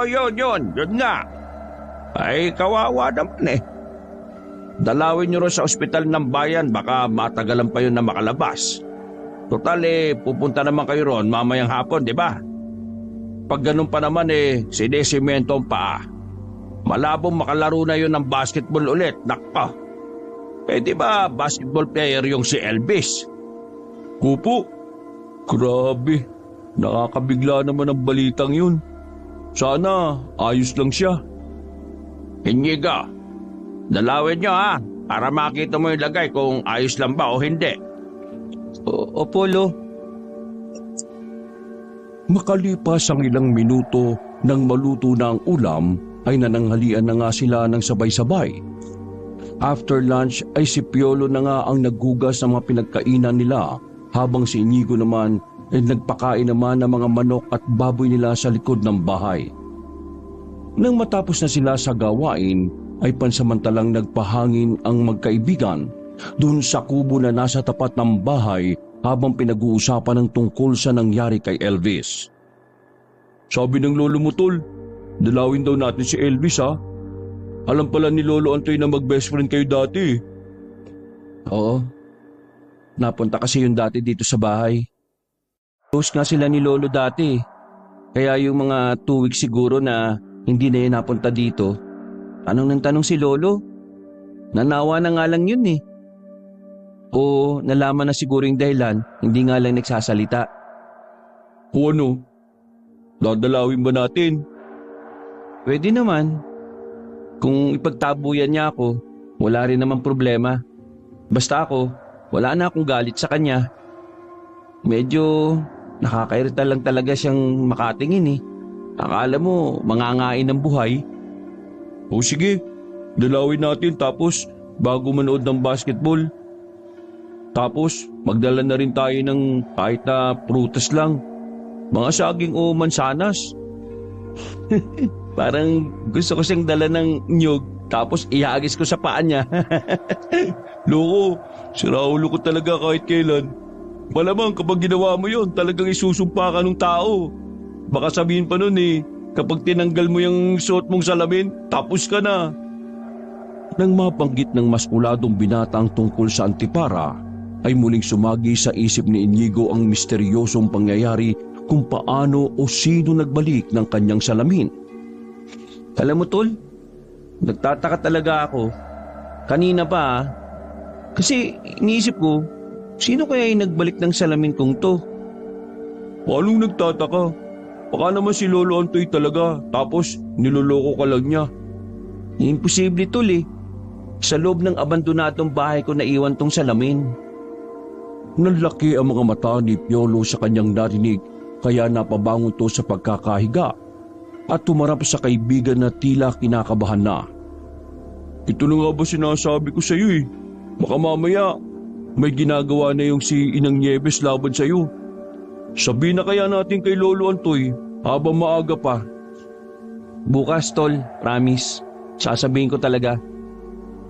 Yun nga. Ay, kawawa naman eh. Dalawin niyo rin sa ospital ng bayan, baka matagalan pa yun na makalabas. Total pupunta naman kayo ron mamayang hapon, di ba? Pag ganun pa naman sinesemento ang paa. Malabong makalaro na yun ng basketball ulit, nakpa. Di ba basketball player yung si Elvis? Kupo, grabe, nakakabigla naman ang balitang yun. Sana ayos lang siya. Inigo, dalawin niyo ha, para makita mo yung lagay kung ayos lang ba o hindi. Opo, Lo. Makalipas ang ilang minuto nang maluto na ang ulam, ay nananghalian na nga sila ng sabay-sabay. After lunch ay si Piolo na nga ang naghugas ng mga pinagkainan nila, habang si Inigo naman ay nagpakain naman ng mga manok at baboy nila sa likod ng bahay. Nang matapos na sila sa gawain, ay pansamantalang nagpahangin ang magkaibigan doon sa kubo na nasa tapat ng bahay habang pinag-uusapan ng tungkol sa nangyari kay Elvis. Sabi ng lolo mo, Tol, dalawin daw natin si Elvis ha. Alam pala ni Lolo Antoy na mag-best friend kayo dati. Oo. Napunta kasi yung dati dito sa bahay. Close nga sila ni Lolo dati. Kaya yung mga 2 weeks siguro na hindi na yun napunta dito. Anong nang tanong si Lolo? Nanawa na nga lang yun eh. O nalaman na siguro yung dahilan, hindi nga lang nagsasalita. O ano? Dadalawin ba natin? Pwede naman. Kung ipagtabuyan niya ako, wala rin naman problema. Basta ako, wala na akong galit sa kanya. Medyo nakakairita lang talaga siyang makatingin eh. Akala mo, mangangain ng buhay. O sige, dalawin natin tapos bago manood ng basketball. Tapos magdala na rin tayo ng kahit na prutas lang. Mga saging o mansanas. Parang gusto ko siyang dala ng nyug tapos ihagis ko sa paa niya. Loko, si Raulo ko talaga kahit kailan. Malamang kapag ginawa mo yon, talagang isusumpa ka ng tao. Baka sabihin pa nun kapag tinanggal mo yung suot mong salamin, tapos ka na. Nang mabanggit ng maskuladong binata ang tungkol sa Antipara, ay muling sumagi sa isip ni Inigo ang misteryosong pangyayari kung paano o sino nagbalik ng kanyang salamin. Alam mo, Tol, nagtataka talaga ako. Kanina pa, Kasi iniisip ko, sino kaya yung nagbalik ng salamin kong to? Paanong nagtataka? Baka naman si Lolo Antoy talaga, tapos niloloko ka lang niya. Imposible tol eh. Sa loob ng abandonadong bahay ko naiwan tong salamin. Nanlaki ang mga mata ni Piolo sa kanyang narinig, kaya napabangon to sa pagkakahiga at tumarap sa kaibigan na tila kinakabahan na. Ito na nga ba sinasabi ko sa iyo eh. Baka mamaya may ginagawa na yung si Inang Nieves laban sa iyo. Sabihin na kaya natin kay Lolo Antoy habang maaga pa. Bukas tol, promise. Sasabihin ko talaga.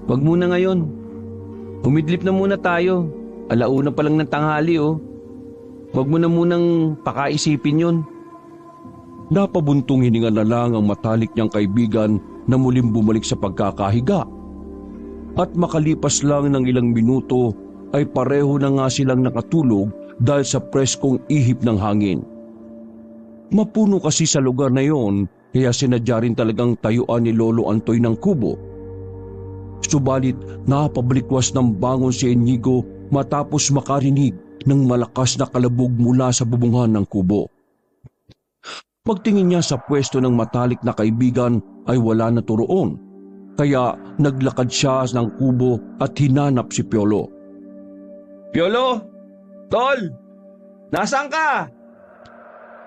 Wag muna ngayon. Humidlip na muna tayo. Alauna pa lang ng tanghali oh. Wag mo na munang pakaisipin yun. Napabuntong hininga na lang ang matalik niyang kaibigan na muling bumalik sa pagkakahiga. At makalipas lang ng ilang minuto ay pareho na nga silang nakatulog dahil sa preskong ihip ng hangin. Mapuno kasi sa lugar na yon, kaya sinadya rin talagang tayuan ni Lolo Antoy ng kubo. Subalit napabalikwas ng bangon si Inigo matapos makarinig ng malakas na kalabog mula sa bubungan ng kubo. Pagtingin niya sa pwesto ng matalik na kaibigan ay wala na turoon, kaya naglakad siya ng kubo at hinanap si Piolo. Piolo! Tol! Nasaan ka?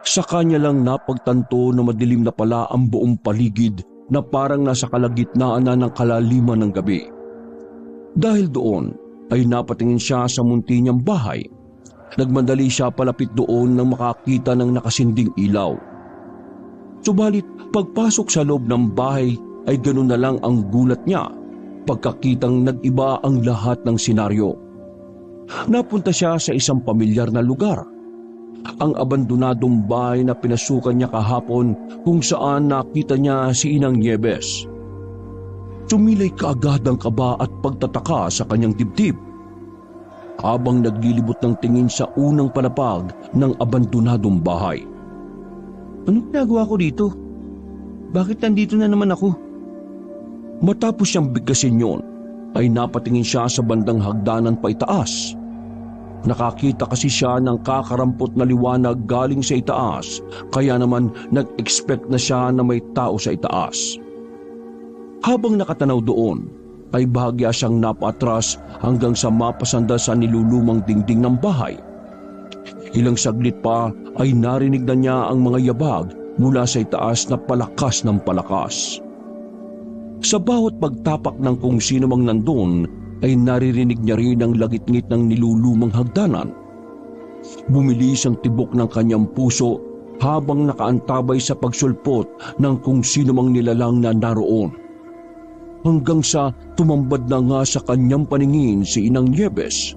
Sa kanya lang napagtanto na madilim na pala ang buong paligid na parang nasa kalagitnaan na ng kalaliman ng gabi. Dahil doon ay napatingin siya sa munti niyang bahay. Nagmandali siya palapit doon nang makakita ng nakasinding ilaw. Subalit pagpasok sa loob ng bahay ay ganoon na lang ang gulat niya pagkakitang nag-iba ang lahat ng senaryo. Napunta siya sa isang pamilyar na lugar. Ang abandonadong bahay na pinasukan niya kahapon kung saan nakita niya si Inang Nieves. Sumilay kaagad ang kaba at pagtataka sa kanyang dibdib habang naglilibot ng tingin sa unang palapag ng abandonadong bahay. Anong ginagawa ko dito? Bakit nandito na naman ako? Matapos siyang bigkasin yun, ay napatingin siya sa bandang hagdanan pa itaas. Nakakita kasi siya ng kakarampot na liwanag galing sa itaas, kaya naman nag-expect na siya na may tao sa itaas. Habang nakatanaw doon, ay bahagya siyang napatras hanggang sa mapasanda sa nilulumang dingding ng bahay. Ilang saglit pa ay narinig na niya ang mga yabag mula sa itaas na palakas ng palakas. Sa bawat pagtapak ng kung sino mang nandun, ay naririnig niya rin ang lagit-ngit ng nilulumang hagdanan. Bumilis ang tibok ng kanyang puso habang nakaantabay sa pagsulpot ng kung sino mang nilalang na naroon. Hanggang sa tumambad na nga sa kanyang paningin si Inang Nieves,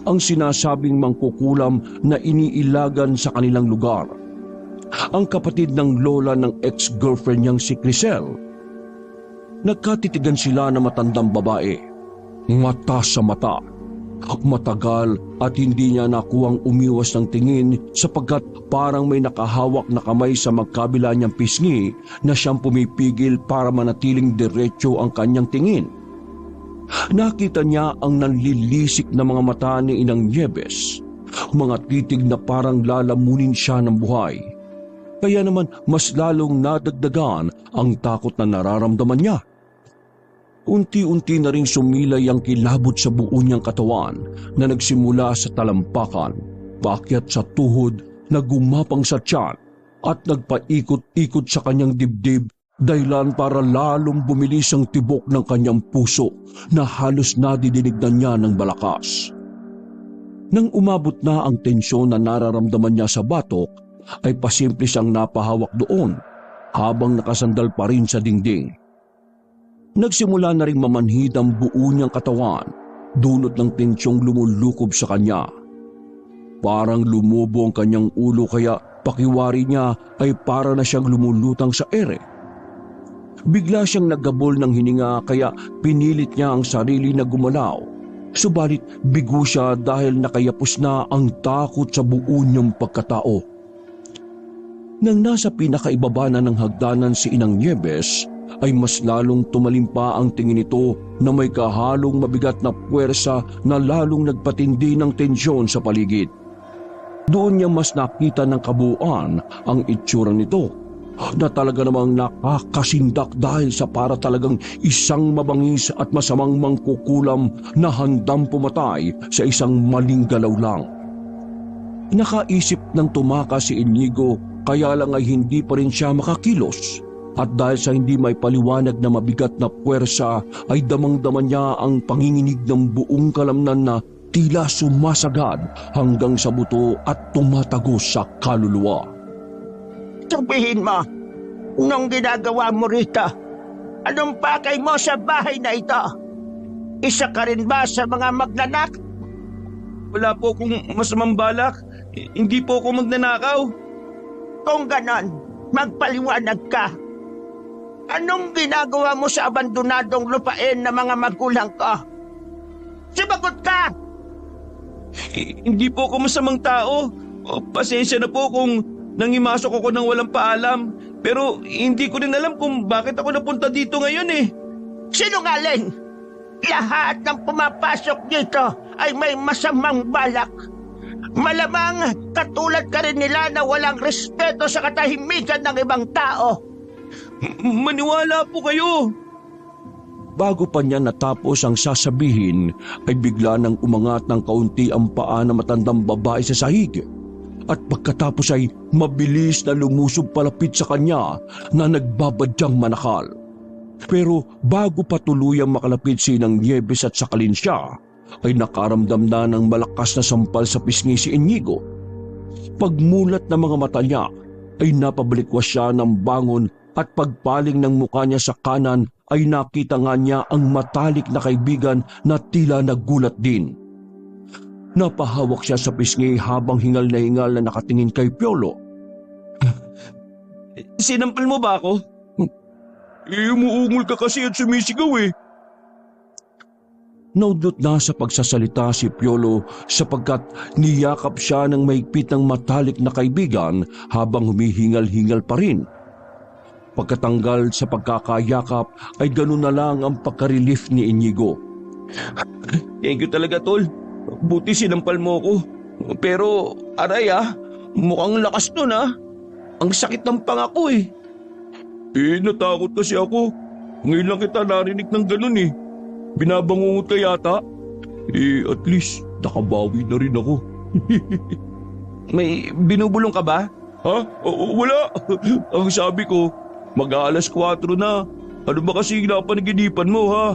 ang sinasabing mangkukulam na iniilagan sa kanilang lugar. Ang kapatid ng lola ng ex-girlfriend niyang si Crisel. Nagkatitigan sila na matandang babae. Mata sa mata. Matagal at hindi niya nakuwang umiwas ng tingin sapagkat parang may nakahawak na kamay sa magkabila niyang pisngi na siyang pumipigil para manatiling diretso ang kanyang tingin. Nakita niya ang nanlilisik na mga mata ni Inang Nieves, mga titig na parang lalamunin siya ng buhay. Kaya naman mas lalong nadagdagan ang takot na nararamdaman niya. Unti-unti na ring sumilay ang kilabot sa buo niyang katawan na nagsimula sa talampakan, paakyat sa tuhod na gumapang sa tiyan at nagpaikot-ikot sa kanyang dibdib, dahilan para lalong bumilis ang tibok ng kanyang puso na halos nadidinig na niya ng malakas. Nang umabot na ang tensyon na nararamdaman niya sa batok, ay pasimple siyang napahawak doon habang nakasandal pa rin sa dingding. Nagsimula na ring mamanhid ang buo niyang katawan, dulot ng tensyong lumulukob sa kanya. Parang lumubo ang kanyang ulo kaya pakiwari niya ay para na siyang lumulutang sa ere. Bigla siyang naggabol ng hininga kaya pinilit niya ang sarili na gumalaw. Subalit bigo siya dahil nakayapos na ang takot sa buo niyang pagkatao. Nang nasa pinakaibaba na ng hagdanan si Inang Nieves, ay mas lalong tumalim pa ang tingin nito na may kahalong mabigat na puwersa na lalong nagpatindi ng tensyon sa paligid. Doon niya mas nakita ng kabuuan ang itsura nito na talaga namang nakakasindak dahil sa para talagang isang mabangis at masamang mangkukulam na handang pumatay sa isang maling galaw lang. Nakaisip ng tumakas si Inigo kaya lang ay hindi pa rin siya makakilos. At dahil sa hindi may paliwanag na mabigat na puwersa ay damang-daman niya ang panginginig ng buong kalamnan na tila sumasagad hanggang sa buto at tumatagos sa kaluluwa. Sabihin mo, nung ginagawa mo rito, anong pakay mo sa bahay na ito? Isa ka rin ba sa mga magnanak? Wala po akong masamang balak. Hindi po ako magnanakaw. Kung ganon, magpaliwanag ka. Anong ginagawa mo sa abandonadong lupain ng mga magulang ko? Sumagot ka! Hindi po ako masamang tao. Pasensya na po kung nangimasok ako ng walang paalam. Pero hindi ko rin alam kung bakit ako napunta dito ngayon eh. Sinungaling! Lahat ng pumapasok dito ay may masamang balak. Malamang katulad ka rin nila na walang respeto sa katahimikan ng ibang tao. Maniwala po kayo. Bago pa niya natapos ang sasabihin ay bigla nang umangat ng kaunti ang paa na matandang babae sa sahig. At pagkatapos ay mabilis na lumusob palapit sa kanya na nagbabadyang manakal. Pero bago pa tuluyang makalapit si Inang Nieves at sakalin siya, ay nakaramdam na ng malakas na sampal sa pisngi si Inigo. Pagmulat ng mga mata niya ay napabalikwas siya ng bangon at pagpaling ng mukha niya sa kanan ay nakita nga niya ang matalik na kaibigan na tila nagulat din. Napahawak siya sa pisngi habang hingal na nakatingin kay Piolo. Sinampal mo ba ako? Umuungol ka kasi at sumisigaw eh. Naudlot na sa pagsasalita si Piolo sapagkat niyakap siya ng mahigpit ng matalik na kaibigan habang humihingal-hingal pa rin. Pagkatanggal sa pagkakayakap ay ganun na lang ang pagka-relief ni Inigo. Thank you talaga, tol. Buti sinampal mo ko. Pero aray mukhang lakas nun Ang sakit ng pangako eh. Natakot kasi ako. Ngayon lang kita narinig ng ganun eh. Binabangungot ka yata. At least nakabawi na rin ako. May binubulong ka ba? Ha? Wala. Ang sabi ko, mag-aalas 4 na. Ano ba kasi napanaginipan mo ha?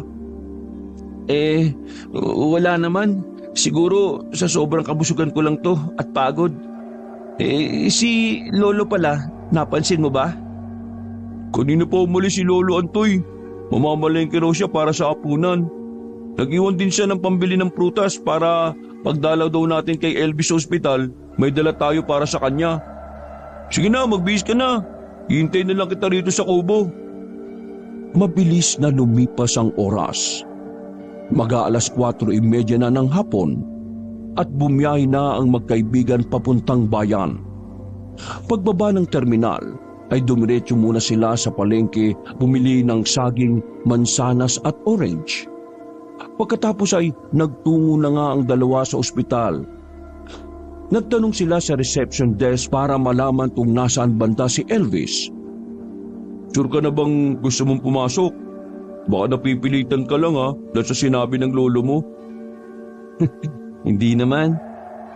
Wala naman. Siguro sa sobrang kabusugan ko lang to at pagod. Si Lolo pala, napansin mo ba? Kanina pa umalis si Lolo Antoy. Mamamalengke raw siya para sa apunan. Nag-iwan din siya ng pambili ng prutas para pagdalaw daw natin kay Elvis Hospital, may dala tayo para sa kanya. Sige na, magbihis ka na. Hintay na lang kita rito sa kubo. Mabilis na lumipas ang oras. Mag-aalas 4:30 na ng hapon at bumiyahe na ang magkaibigan papuntang bayan. Pagbaba ng terminal ay dumiretso muna sila sa palengke bumili ng saging, mansanas at orange. Pagkatapos ay nagtungo na nga ang dalawa sa ospital. Nagtanong sila sa reception desk para malaman kung nasaan banda si Elvis. Sure ka na bang gusto mong pumasok? Baka napipilitan ka lang dahil sa sinabi ng lolo mo. Hindi naman.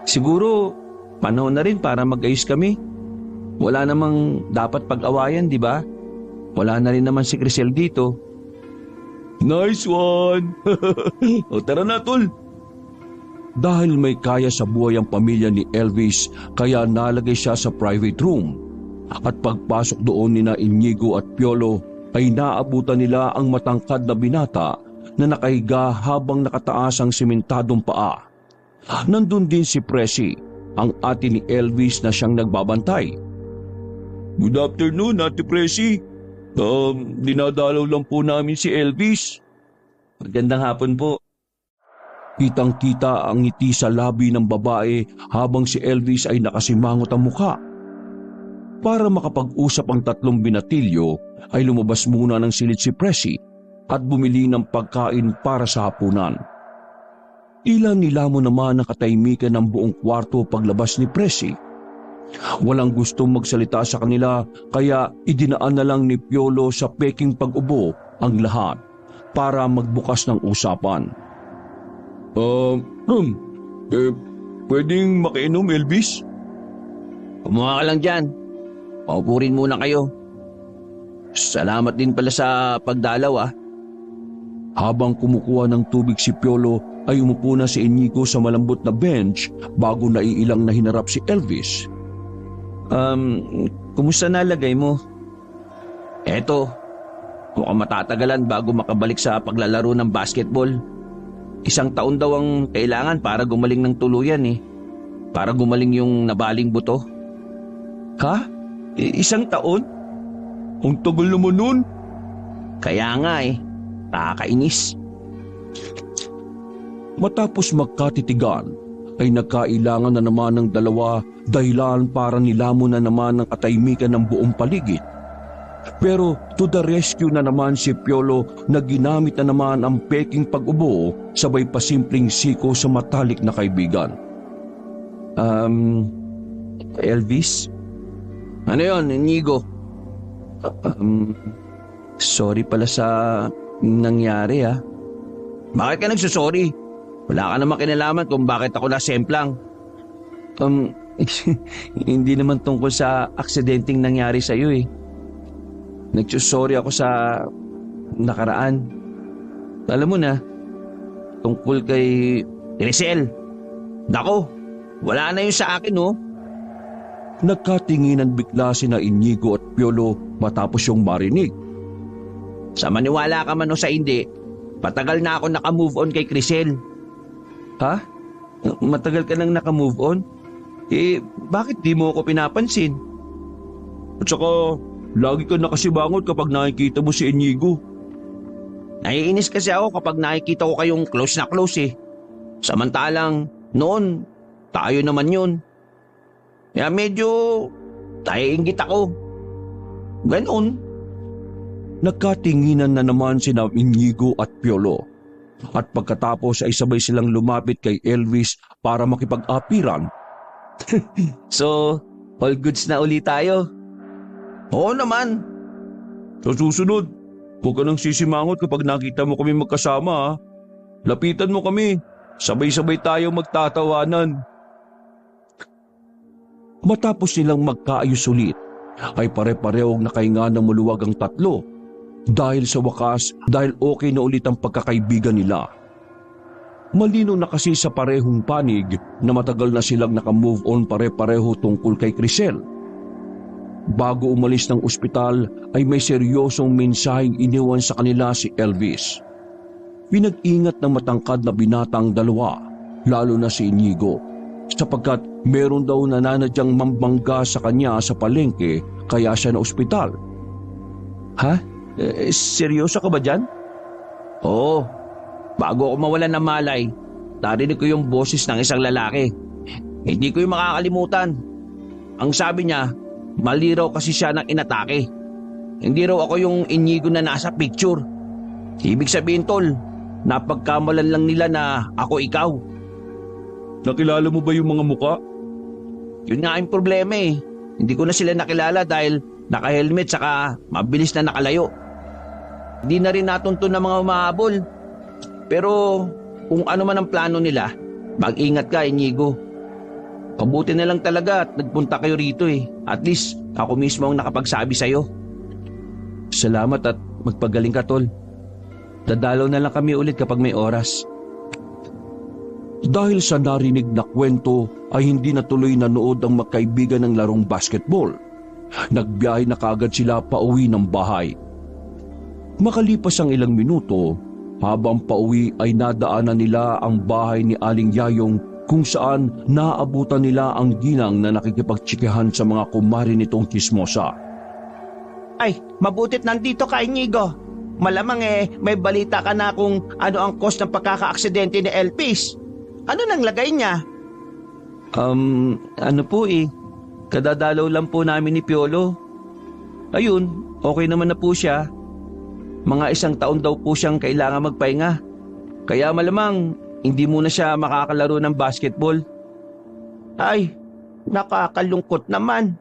Siguro panahon na rin para mag-ayos kami. Wala namang dapat pag-awayan, di ba? Wala na rin naman si Crisel dito. Nice one! O tara na, tol. Dahil may kaya sa buhay ang pamilya ni Elvis, kaya nalagay siya sa private room. At pagpasok doon nina Inigo at Piolo, ay naabutan nila ang matangkad na binata na nakahiga habang nakataas ang simentadong paa. Nandun din si Presi, ang ate ni Elvis na siyang nagbabantay. Good afternoon, Ate Presi. Dinadalaw lang po namin si Elvis. Magandang hapon po. Kitang-kita ang ngiti sa labi ng babae habang si Elvis ay nakasimangot ang mukha. Para makapag-usap ang tatlong binatilyo ay lumabas muna ng silid si Presi at bumili ng pagkain para sa hapunan. Tila nilamon naman ang katahimikan ng buong kwarto paglabas ni Presi. Walang gustong magsalita sa kanila kaya idinaan na lang ni Piolo sa peking pag-ubo ang lahat para magbukas ng usapan. Pwedeng makiinom, Elvis? Kumuha ka lang dyan. Paupurin muna kayo. Salamat din pala sa pagdalaw. Habang kumukuha ng tubig si Piolo ay umupo na si Inigo sa malambot na bench bago naiilang na hinarap si Elvis. Kumusta na lagay mo? Eto, mukhang matatagalan bago makabalik sa paglalaro ng basketball. 1 taon daw ang kailangan para gumaling ng tuluyan Para gumaling yung nabaling buto. Ha? 1 taon? Ang tagal naman nun. Kaya nga nakakainis. Matapos magkatitigan, ay nagkailangan na naman ng dalawa dahilan para nilamon na naman ng katahimikan ng buong paligid. Pero to the rescue na naman si Piolo na ginamit na naman ang peking pag-ubo sabay pasimpleng siko sa matalik na kaibigan. Elvis? Ano yon, Inigo? Sorry pala sa nangyari Bakit ka nagsusorry? Wala ka naman kinalaman kung bakit ako nasemplang. Hindi naman tungkol sa aksidenteng nangyari sa iyo Nagsusorry ako sa nakaraan. Alam mo na, tungkol kay Grisel. Dako, wala na yun sa akin Nagkatinginan bigla sina Inigo at Piolo matapos yung marinig. Sa maniwala ka man o sa hindi, patagal na ako nakamove on kay Grisel. Ha? Matagal ka nang nakamove on? Bakit di mo ako pinapansin? At saka, lagi ka nakasibangot kapag nakikita mo si Inigo. Naiinis kasi ako kapag nakikita ko kayong close na close Samantalang, noon, tayo naman yun. Kaya medyo naiinggit ako. Ganon. Nagkatinginan na naman sina Inigo at Piolo. At pagkatapos ay sabay silang lumapit kay Elvis para makipag-apiran. So, all goods na ulit tayo? Oo naman. Sa susunod, huwag ka nang sisimangot kapag nakita mo kami magkasama Lapitan mo kami. Sabay-sabay tayo magtatawanan. Matapos nilang magkaayos ulit, ay pare-parehong nakahinga ng maluwag ang tatlo. Dahil sa wakas, dahil okay na ulit ang pagkakaibigan nila. Malinaw na kasi sa parehong panig na matagal na silang nakamove on pare-pareho tungkol kay Crisel. Bago umalis ng ospital ay may seryosong mensaheng iniwan sa kanila si Elvis. Pinag-ingat ng matangkad na binatang dalawa, lalo na si Inigo, sapagkat meron daw nananadyang mambangga sa kanya sa palengke kaya siya na ospital. Ha? Seryoso ka ba dyan? Oo. Bago ako mawalan ng malay, narinig ko yung boses ng isang lalaki. Hindi ko yung makakalimutan. Ang sabi niya, mali raw kasi siya ng inatake. Hindi raw ako yung Inigo na nasa picture. Ibig sabihin, tol, napagkamalan lang nila na ako ikaw. Nakilala mo ba yung mga muka? Yun nga yung problema eh. Hindi ko na sila nakilala dahil naka-helmet saka mabilis na nakalayo. Hindi na rin natuntun ng mga umahabol. Pero kung ano man ang plano nila, mag-ingat ka, Inigo. Pabuti na lang talaga at nagpunta kayo rito eh. At least ako mismo ang nakapagsabi sa'yo. Salamat at magpagaling ka, tol. Dadalaw na lang kami ulit kapag may oras. Dahil sa narinig na kwento ay hindi natuloy nanood ang magkaibigan ng larong basketball. Nagbiyahe na kaagad sila pauwi ng bahay. Makalipas ang ilang minuto, habang pauwi ay nadaanan nila ang bahay ni Aling Yayong kung saan naabutan nila ang ginang na nakikipagtsikahan sa mga kumari nitong chismosa. Ay, mabutit nandito ka, Inigo. Malamang may balita ka na kung ano ang cause ng pagkakaaksidente ni Elvis. Ano nang lagay niya? Ano po Kadadalaw lang po namin ni Piolo. Ayun, okay naman na po siya. Mga 1 taon daw po siyang kailangan magpahinga. Kaya malamang hindi muna siya makakalaro ng basketball. Ay, nakakalungkot naman.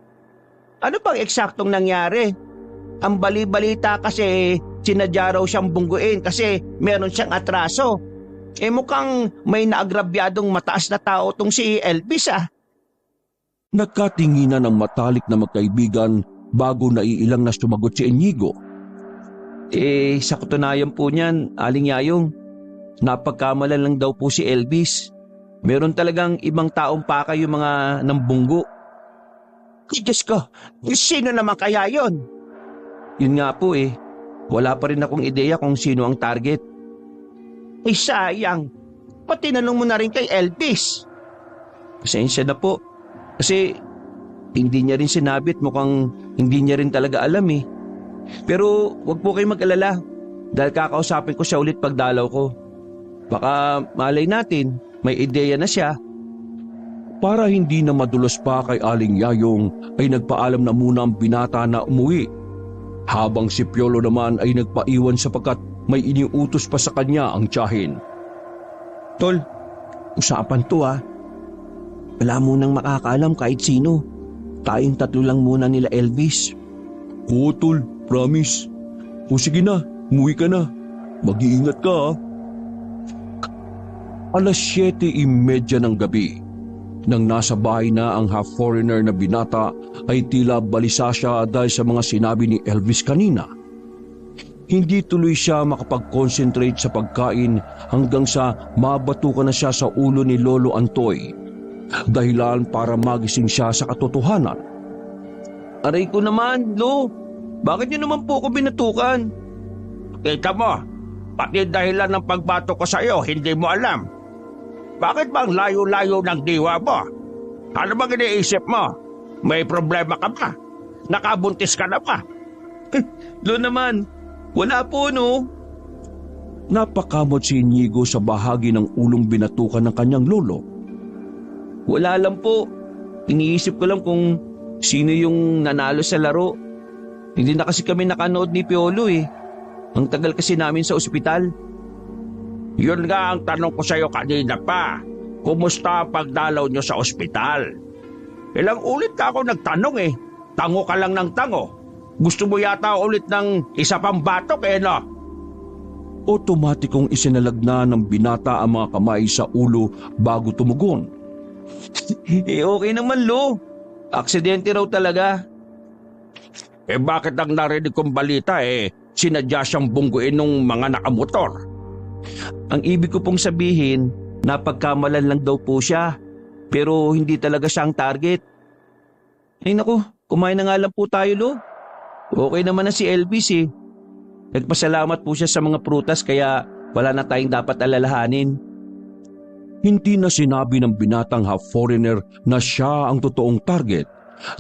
Ano bang eksaktong nangyari? Ang bali-balita kasi sinadya raw siyang bungguin kasi meron siyang atraso. Mukhang may naagrabyadong mataas na tao tong si Elvis ah. Nagkatinginan ng matalik na magkaibigan bago naiilang na sumagot si Inigo. Sa katunayan po niyan, Aling Yayong, napagkamalan lang daw po si Elvis. Meron talagang ibang taong pakay yung mga nambunggo. Diyos ko, sino naman kaya yon? Yun nga po wala pa rin akong ideya kung sino ang target. Sayang, pati tinanong mo na rin kay Elvis. Pasensya na po, kasi hindi niya rin sinabi at mukhang hindi niya rin talaga alam Pero wag po kayo mag-alala dahil kakausapin ko siya ulit pagdalaw ko. Baka malay natin, may ideya na siya. Para hindi na madulos pa kay Aling Yayong ay nagpaalam na muna ang binata na umuwi. Habang si Piolo naman ay nagpaiwan sapagkat may iniutos pa sa kanya ang tiyahin. Tol, usapan to Wala munang makakaalam kahit sino. Tayong 3 lang muna nila Elvis. Oo tol, promise. O sige na, umuwi ka na. Mag-iingat ka 7:30 ng gabi. Nang nasa bahay na ang half-foreigner na binata ay tila balisa siya dahil sa mga sinabi ni Elvis kanina. Hindi tuloy siya makapag-concentrate sa pagkain hanggang sa mabatukan na siya sa ulo ni Lolo Antoy. Dahilan para magising siya sa katotohanan. Aray ko naman, Lo. Bakit niyo naman po ako binatukan? Kita mo, pati dahilan ng pagbato ko sa iyo, hindi mo alam. Bakit bang layo-layo ng diwa mo? Ano bang iniisip mo? May problema ka ba? Nakabuntis ka na ba? Lo naman, wala po no. Napakamot si Inigo sa bahagi ng ulong binatukan ng kanyang lolo. Wala lang po. Iniisip ko lang kung sino yung nanalo sa laro. Hindi na kasi kami nakanood ni Piolo Ang tagal kasi namin sa ospital. Yun nga ang tanong ko sa iyo kanina pa. Kumusta ang pagdalaw nyo sa ospital? Ilang ulit ka ako nagtanong Tango ka lang ng tango. Gusto mo yata ulit ng isa pang batok no? Otomatikong isinalagna ng binata ang mga kamay sa ulo bago tumugon. Okay naman, Lo. Aksidente raw talaga. Bakit ang narinig kong balita sinadya siyang bungguin ng mga nakamotor? Ang ibig ko pong sabihin, napagkamalan lang daw po siya. Pero hindi talaga siya ang target. Ay naku, kumain na nga lang po tayo, Lo. Okay naman na si Elvis Nagpasalamat po siya sa mga prutas kaya wala na tayong dapat alalahanin. Hindi na sinabi ng binatang half-foreigner na siya ang totoong target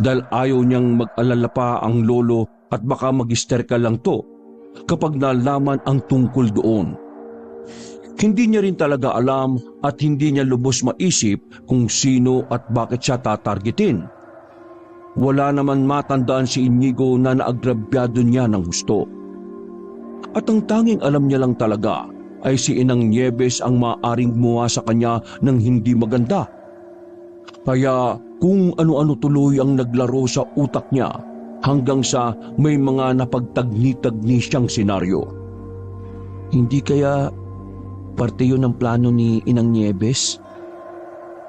dahil ayaw niyang mag-alala pa ang lolo at baka mag-hysterika lang to kapag nalaman ang tungkol doon. Hindi niya rin talaga alam at hindi niya lubos maisip kung sino at bakit siya tatargetin. Wala naman matandaan si Inigo na naagrabyado niya ng husto. At ang tanging alam niya lang talaga ay si Inang Nieves ang maaring gumawa sa kanya ng hindi maganda. Kaya kung ano-ano tuloy ang naglaro sa utak niya hanggang sa may mga napagtagni-tagni siyang senaryo. Hindi kaya parte yun ng plano ni Inang Nieves?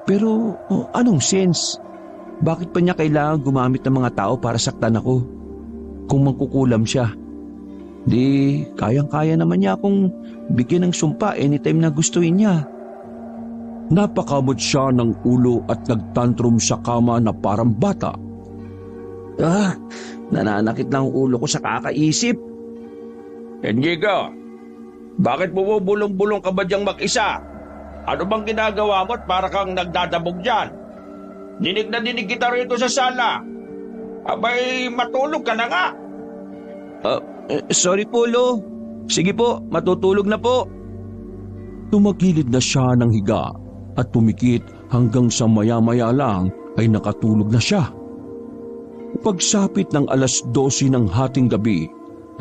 Pero anong sense? Bakit pa niya kailangan gumamit ng mga tao para saktan ako? Kung mangkukulam siya, di kayang-kaya naman niya akong bigyan ng sumpa anytime na gustuin niya. Napakamot siya ng ulo at nagtantrum sa kama na parang bata. Nananakit lang ang ulo ko sa kakaisip. Inigo, bakit bumubulong-bulong ka ba diyang mag-isa? Ano bang ginagawa mo at para kang nagdadabog dyan? Dinig na dinig kita rito sa sala. Abay, matulog ka na nga. Sorry po, Lo. Sige po, matutulog na po. Tumagilid na siya ng higa at pumikit hanggang sa maya-maya lang ay nakatulog na siya. Pagsapit ng 12:00 ng hating gabi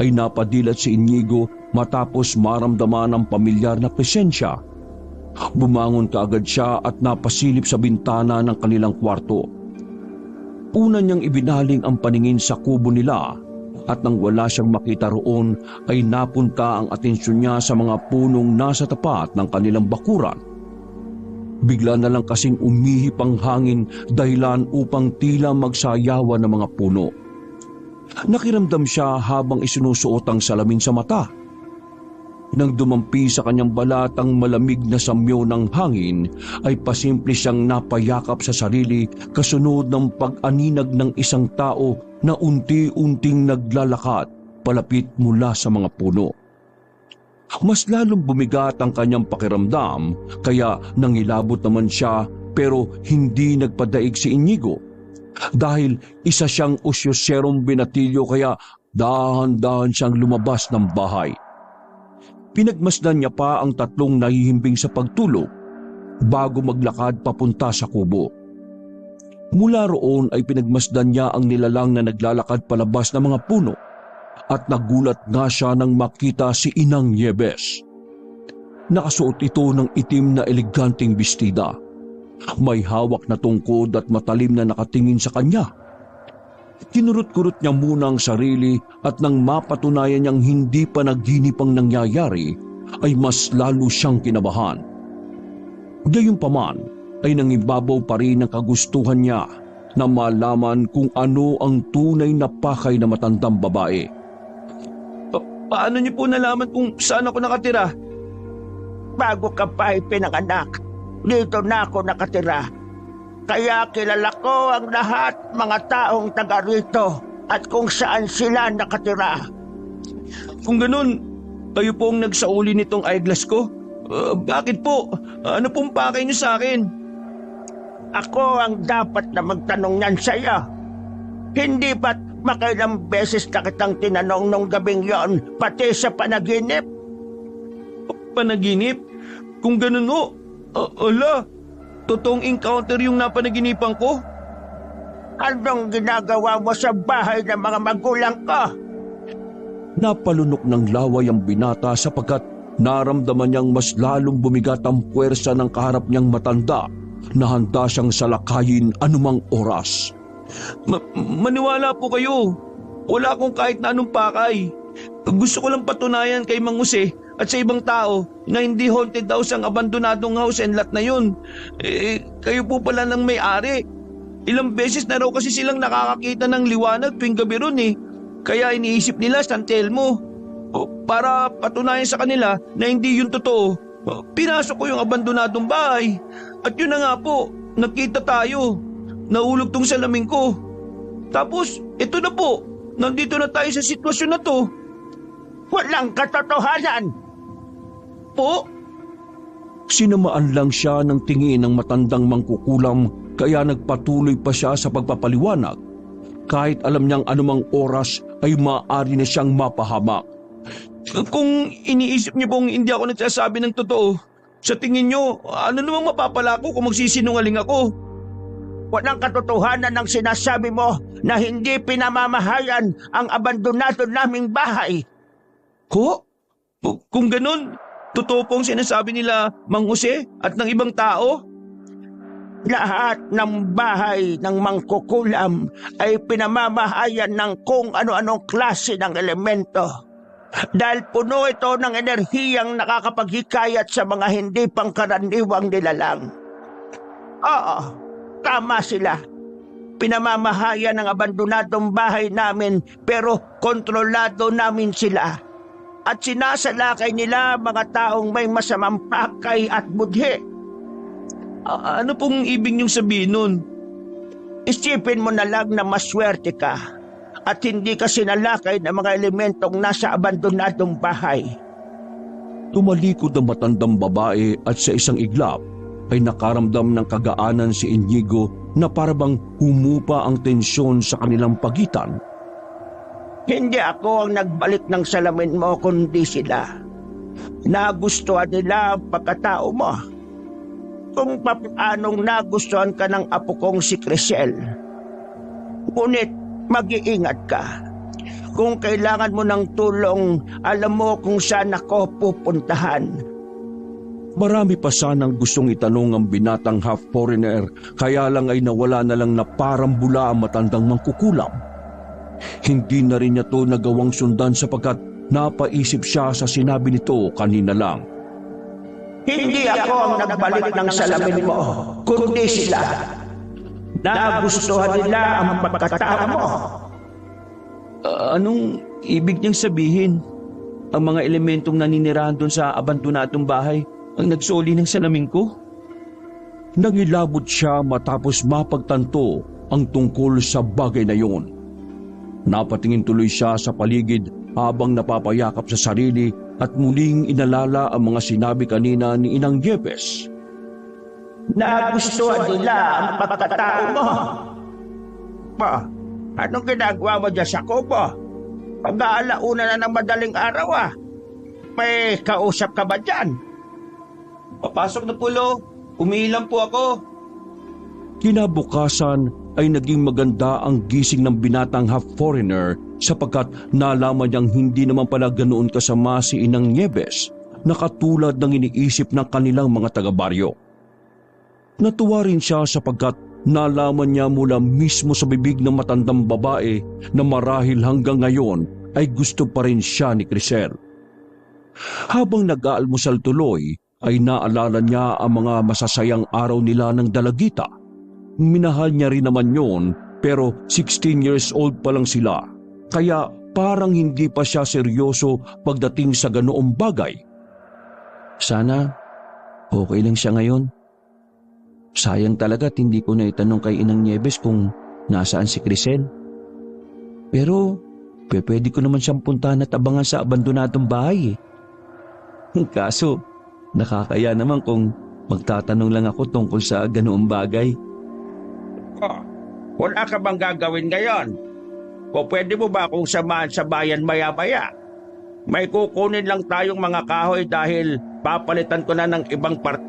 ay napadilat si Inigo matapos maramdaman ang pamilyar na presensya. Bumangon kaagad siya at napasilip sa bintana ng kanilang kwarto. Una niyang ibinaling ang paningin sa kubo nila at nang wala siyang makita roon ay napunta ang atensyon niya sa mga punong nasa tapat ng kanilang bakuran. Bigla na lang kasing umihip ang hangin dahilan upang tila magsayawan ng mga puno. Nakiramdam siya habang isinusuot ang salamin sa mata. Nang dumampi sa kanyang balat ang malamig na samyo ng hangin, ay pasimple siyang napayakap sa sarili kasunod ng pag-aninag ng isang tao na unti-unting naglalakad palapit mula sa mga puno. Mas lalong bumigat ang kanyang pakiramdam kaya nangilabot naman siya pero hindi nagpadaig si Inigo. Dahil isa siyang usyoserong binatilyo kaya dahan-dahan siyang lumabas ng bahay. Pinagmasdan niya pa ang 3 nahihimbing sa pagtulog bago maglakad papunta sa kubo. Mula roon ay pinagmasdan niya ang nilalang na naglalakad palabas ng mga puno at nagulat nga siya nang makita si Inang Nieves. Nakasuot ito ng itim na eleganteng bestida. May hawak na tungkod at matalim na nakatingin sa kanya. Kinurot-kurot niya muna ang sarili at nang mapatunayan niyang hindi pa naginip ang nangyayari, ay mas lalo siyang kinabahan. Gayunpaman ay nangibabaw pa rin ang kagustuhan niya na malaman kung ano ang tunay na pakay na matandang babae. Paano niyo po nalaman kung saan ako nakatira? Bago ka pa pinanganak, dito na ako nakatira. Kaya kilala ko ang lahat mga taong taga rito at kung saan sila nakatira. Kung ganun, kayo po ang nagsauli nitong eyeglass ko? Bakit po? Ano pong pakay niyo sa akin? Ako ang dapat na magtanong niyan sa iyo. Hindi ba't makailang beses na kitang tinanong nung gabing yon, pati sa panaginip? Panaginip? Kung ganun o, ala, totoong encounter yung napanaginipan ko? Anong ginagawa mo sa bahay ng mga magulang ko? Napalunok ng laway ang binata sapagkat naramdaman niyang mas lalong bumigat ang puwersa ng kaharap niyang matanda na handa siyang salakayin anumang oras. Maniwala po kayo. Wala akong kahit na anong pakay. Gusto ko lang patunayan kay Mang Jose at sa ibang tao na hindi haunted house ang abandonadong house and lot na yun. Kayo po pala ng may-ari. Ilang beses na raw kasi silang nakakakita ng liwanag tuwing gabi ron eh. Kaya iniisip nila San Telmo. Para patunayan sa kanila na hindi yun totoo, pinasok ko yung abandonadong bahay. At yun na nga po, nakita tayo. Nahulog tong salamin ko. Tapos, ito na po. Nandito na tayo sa sitwasyon na to. Walang katotohanan. Po? Sinamaan lang siya ng tingin ng matandang mangkukulam kaya nagpatuloy pa siya sa pagpapaliwanag. Kahit alam niyang anumang oras ay maaari na siyang mapahamak. Kung iniisip niyo pong hindi ako nagsasabi ng totoo, sa tingin niyo, ano namang mapapala ko kung magsisinungaling ako? Walang katotohanan ng sinasabi mo na hindi pinamamahayan ang abandonado naming bahay. Ko? Kung ganun, totoo pong sinasabi nila Mang Jose at ng ibang tao? Lahat ng bahay ng mangkukulam ay pinamamahayan ng kung ano-anong klase ng elemento. Dahil puno ito ng enerhiyang nakakapaghikayat sa mga hindi pangkaraniwang nilalang. Oo, tama sila. Pinamamahayan ng abandonadong bahay namin pero kontrolado namin sila. At sinasalakay nila mga taong may masamang pakay at budhi. Ano pong ibig niyong sabihin nun? Isipin mo na lang na maswerte ka at hindi ka sinalakay ng mga elementong nasa abandonadong bahay. Tumalikod ang matandang babae at sa isang iglap ay nakaramdam ng kagaanan si Inigo na parabang humupa ang tensyon sa kanilang pagitan. Hindi ako ang nagbalik ng salamin mo kundi sila. Nagustuhan nila ang pagkatao mo. Kung paanong nagustuhan ka ng apo kong si Crisel. Ngunit mag-iingat ka. Kung kailangan mo ng tulong, alam mo kung saan ako pupuntahan. Marami pa sanang gustong itanong ang binatang half-foreigner, kaya lang ay nawala na lang na parang bula ang matandang mangkukulam. Hindi na rin niya to nagawang sundan sapagkat napaisip siya sa sinabi nito kanina lang. Hindi ako ang nagbalik ng salamin mo, kundi sila. Nagustuhan nila ang pagkatao mo. Anong ibig niyang sabihin? Ang mga elementong naninirahan doon sa abandonadong bahay ang nagsoli ng salamin ko? Nangilabot siya matapos mapagtanto ang tungkol sa bagay na yon. Napatingin tuloy siya sa paligid habang napapayakap sa sarili at muling inalala ang mga sinabi kanina ni Inang Yepes. Nagustuhan nila ang pagkatao mo. Pa, anong ginagawa mo dyan sa kubo? Pag-aalauna na ng madaling araw May kausap ka ba dyan? Papasok na po, Lo. Umiilang po ako. Kinabukasan ay naging maganda ang gising ng binatang half-foreigner sapagkat nalaman niyang hindi naman pala ganoon kasama si Inang Nieves na katulad ng iniisip ng kanilang mga taga-baryo. Natuwa rin siya sapagkat nalaman niya mula mismo sa bibig ng matandang babae na marahil hanggang ngayon ay gusto pa rin siya ni Crisel. Habang nag-aalmusal tuloy ay naalala niya ang mga masasayang araw nila ng dalagita. Minahal niya rin naman yon pero 16 years old pa lang sila kaya parang hindi pa siya seryoso pagdating sa ganoong bagay. Sana okay lang siya ngayon. Sayang talaga at hindi ko na itanong kay Inang Nieves kung nasaan si Crisel. Pero pwede ko naman siyang puntahan at abangan sa abandonadong bahay. Kaso nakakaya naman kung magtatanong lang ako tungkol sa ganoong bagay. Wala ka bang gagawin ngayon? O pwede mo ba akong samahan sa bayan maya-maya? May kukunin lang tayong mga kahoy dahil papalitan ko na ng ibang parte.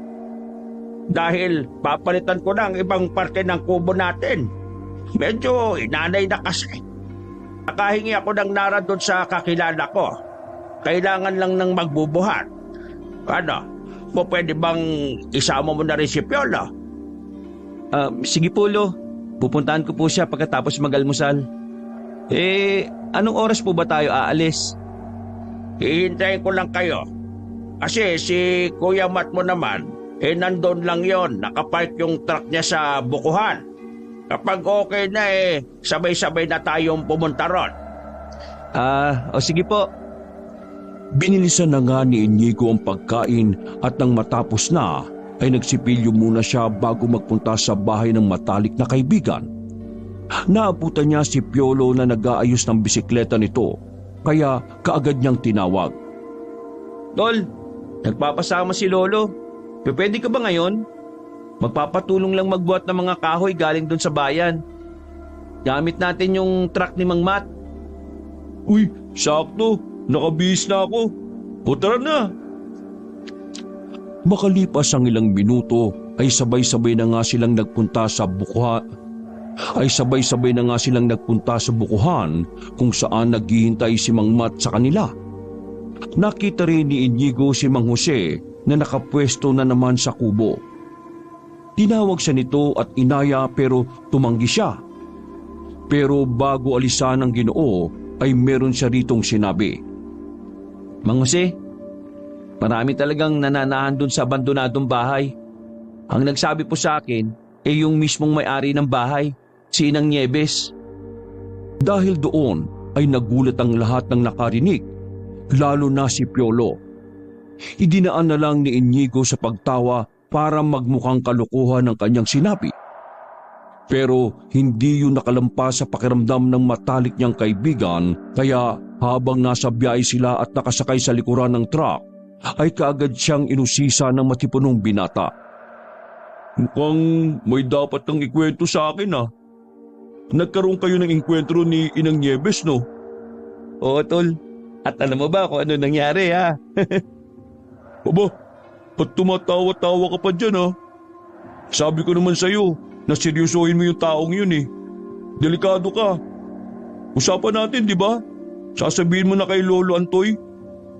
Ng kubo natin. Medyo inanay na kasi. Nakahingi ako ng nara doon sa kakilala ko. Kailangan lang ng magbubuhat. Pwede bang isama mo na rin si Piolo? Sige po, Lo. Pupuntahan ko po siya pagkatapos mag-almusal. Anong oras po ba tayo aalis? Hihintayin ko lang kayo. Kasi si Kuya Mat mo naman, nandun lang yon, nakapark yung truck niya sa bukuhan. Kapag okay na sabay-sabay na tayong pumunta ron. Sige po. Binilisan na nga ni Inigo ang pagkain at nang matapos na ay nagsipilyo muna siya bago magpunta sa bahay ng matalik na kaibigan. Naabutan niya si Piolo na nag-aayos ng bisikleta nito kaya kaagad niyang tinawag. Tol, nagpapasama si Lolo. Pwede ka ba ngayon? Magpapatulong lang magbuhat ng mga kahoy galing doon sa bayan. Gamit natin yung truck ni Mang Mat. Uy, sakto. Nakabihis na ako. O tara na. Makalipas ang ilang minuto ay sabay-sabay na nga silang nagpunta sa bukuhan kung saan naghihintay si Mang Mat sa kanila. Nakita rin ni Inigo si Mang Jose na nakapwesto na naman sa kubo. Tinawag siya nito at inaya pero tumanggi siya. Pero bago alisan ng Ginoo ay meron siya ritong sinabi. Mang Jose, marami talagang nananahan doon sa abandonadong bahay. Ang nagsabi po sa akin yung mismong may-ari ng bahay, si Inang Nieves. Dahil doon ay nagulat ang lahat ng nakarinig, lalo na si Piolo. Idinaan na lang ni Inigo sa pagtawa para magmukhang kalokohan ng kanyang sinabi. Pero hindi yun nakalampas sa pakiramdam ng matalik niyang kaibigan kaya habang nasa biyahe sila at nakasakay sa likuran ng truck ay kaagad siyang inusisa ng matipunong binata. Mukhang may dapat kang ikwento sa akin Nagkaroon kayo ng enkwentro ni Inang Nieves, no? Oo, Tol. At alam mo ba kung ano nangyari, ha? Aba, ba't tumatawa-tawa ka pa dyan, Sabi ko naman sa'yo na seryosohin mo yung taong yun, Delikado ka. Usapan natin, di ba? Sasabihin mo na kay Lolo Antoy.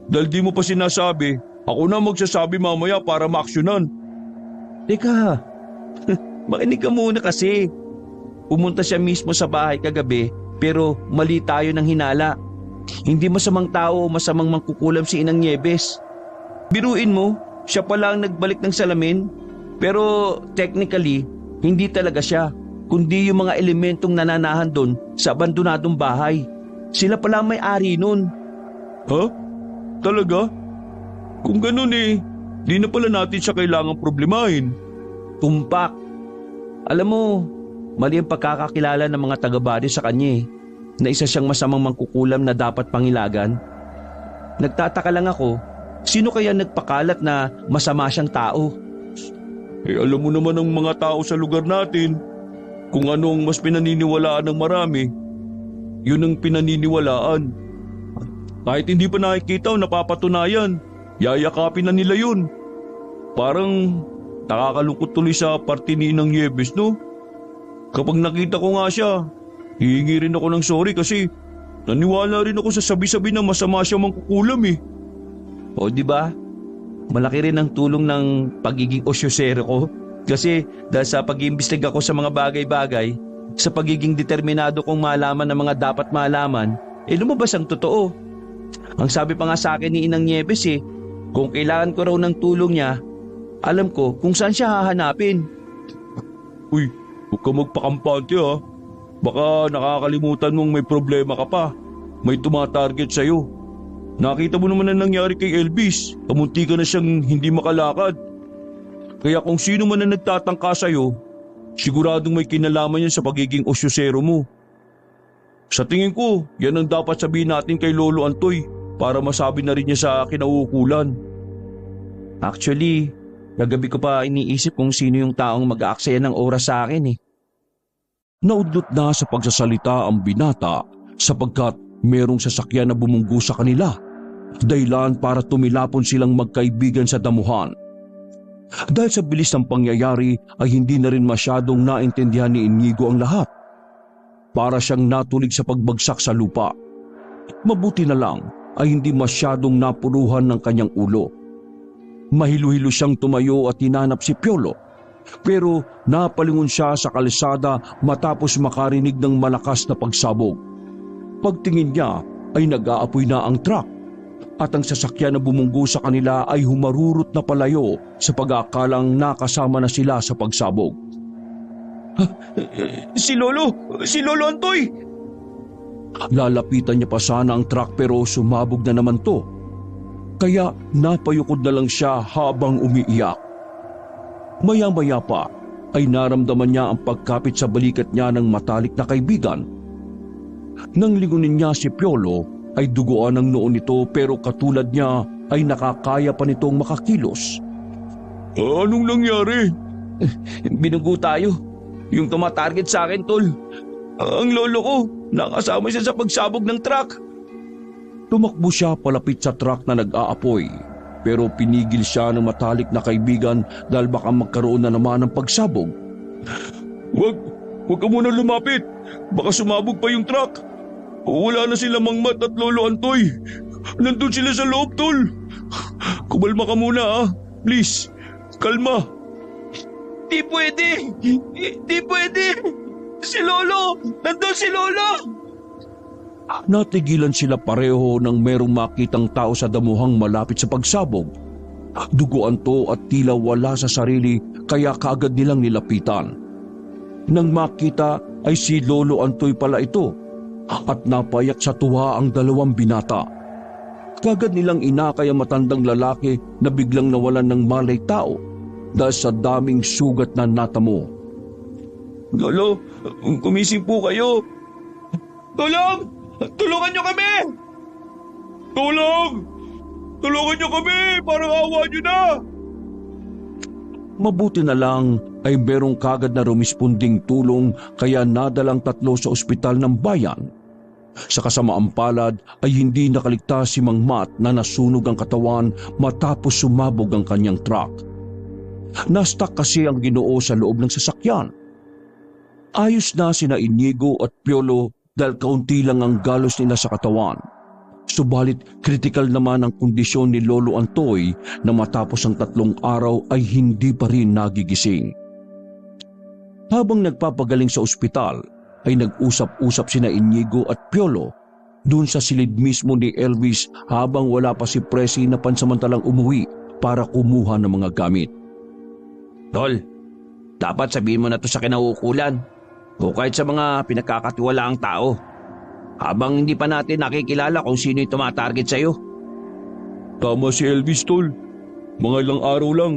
Dahil di mo pa sinasabi, ako na magsasabi mamaya para maaksyonan. Teka, makinig ka muna kasi. Pumunta siya mismo sa bahay kagabi pero mali tayo ng hinala. Hindi masamang tao o masamang mangkukulam si Inang Nieves. Biruin mo, siya pala ang nagbalik ng salamin. Pero technically, hindi talaga siya, kundi yung mga elementong nananahan doon sa abandonadong bahay. Sila pala ang may-ari nun. Ha? Talaga? Kung ganun di na pala natin siya kailangang problemahin. Tumpak. Alam mo, mali ang pagkakakilala ng mga taga-body sa kanya na isa siyang masamang mangkukulam na dapat pangilagan. Nagtataka lang ako, sino kaya nagpakalat na masama siyang tao? Alam mo naman ang mga tao sa lugar natin. Kung anong mas pinaniniwalaan ng marami, yun ang pinaniniwalaan. Kahit hindi pa nakikita o napapatunayan, yayakapin na nila yun. Parang nakakalungkot tuloy sa parte ni Inang Nieves, no? Kapag nakita ko nga siya, hihingi rin ako ng sorry kasi naniwala rin ako sa sabi-sabi na masama siya mangkukulam O di ba? Malaki rin ang tulong ng pagiging osyosero ko. Kasi dahil sa pag-iimbestiga ko sa mga bagay-bagay, sa pagiging determinado kong malaman ng mga dapat malaman, lumabas ang totoo. Ang sabi pa nga sa akin ni Inang Nieves kung kailangan ko raw ng tulong niya, alam ko kung saan siya hahanapin. Uy, huwag ka magpakampante ha. Baka nakakalimutan mong may problema ka pa. May tumatarget sa'yo. Nakita mo naman ang nangyari kay Elvis. Kamunti ka na siyang hindi makalakad. Kaya kung sino man na nagtatangka sa'yo, siguradong may kinalaman yan sa pagiging osyosero mo. Sa tingin ko, yan ang dapat sabihin natin kay Lolo Antoy para masabi na rin niya sa kinauukulan. Actually, kagabi ko pa iniisip kung sino yung taong mag-aaksaya ng oras sa akin Naudlot na sa pagsasalita ang binata sapagkat merong sasakyan na bumunggo sa kanila. Dahilan para tumilapon silang magkaibigan sa damuhan. Dahil sa bilis ng pangyayari ay hindi na rin masyadong naintindihan ni Inigo ang lahat. Para siyang natulig sa pagbagsak sa lupa. Mabuti na lang ay hindi masyadong napuruhan ng kanyang ulo. Mahilo-hilo siyang tumayo at hinanap si Piolo. Pero napalingon siya sa kalsada matapos makarinig ng malakas na pagsabog. Pagtingin niya ay nag-aapoy na ang truck at ang sasakyan na bumunggo sa kanila ay humarurot na palayo sa pag-aakalang nakasama na sila sa pagsabog. Si Lolo Antoy! Lalapitan niya pa sana ang truck pero sumabog na naman to. Kaya napayukod na lang siya habang umiiyak. Maya-maya pa ay naramdaman niya ang pagkapit sa balikat niya ng matalik na kaibigan. Nang lingunin niya si Piolo ay duguan ang noon nito pero katulad niya ay nakakaya pa nitong makakilos. Anong nangyari? Binugo tayo. Yung tumatarget sa akin, tol. Ang lolo ko, nakasama siya sa pagsabog ng truck. Tumakbo siya palapit sa truck na nag-aapoy pero pinigil siya ng matalik na kaibigan dahil baka magkaroon na naman ng pagsabog. Huwag ka muna lumapit. Baka sumabog pa yung truck. Wala na sila Mang Mat at Lolo Antoy. Nandun sila sa loob, tol. Kumalma ka muna Please, kalma. Di pwede! Di pwede! Si Lolo! Nandun si Lolo! Natigilan sila pareho nang merong makitang tao sa damuhang malapit sa pagsabog. Duguan to at tila wala sa sarili kaya kaagad nilang nilapitan. Nang makita ay si Lolo Antoy pala ito at napayak sa tuwa ang dalawang binata. Kaagad nilang inakay ang matandang lalaki na biglang nawalan ng malay tao dahil sa daming sugat na natamo. Lolo, kumising po kayo. Tulong! Tulungan niyo kami! Tulong! Tulungan niyo kami! Parang awa niyo na! Mabuti na lang ay merong kagad na rumispunding tulong kaya nadalang 3 sa ospital ng bayan. Sa kasamaang palad ay hindi nakaligtas si Mang Mat na nasunog ang katawan matapos sumabog ang kanyang truck. Nastak kasi ang Ginoo sa loob ng sasakyan. Ayos na sina Inigo at Piolo dahil kaunti lang ang galos nila sa katawan. Subalit kritikal naman ang kondisyon ni Lolo Antoy na matapos ang 3 araw ay hindi pa rin nagigising. Habang nagpapagaling sa ospital ay nag-usap-usap sina Inigo at Piolo doon sa silid mismo ni Elvis habang wala pa si Presi na pansamantalang umuwi para kumuha ng mga gamit. Tol, dapat sabihin mo na to sa kinauukulan o kahit sa mga pinagkakatiwalaang tao. Habang hindi pa natin nakikilala kung sino yung tumatarget sa'yo. Tama si Elvis, tol. Mga ilang araw lang,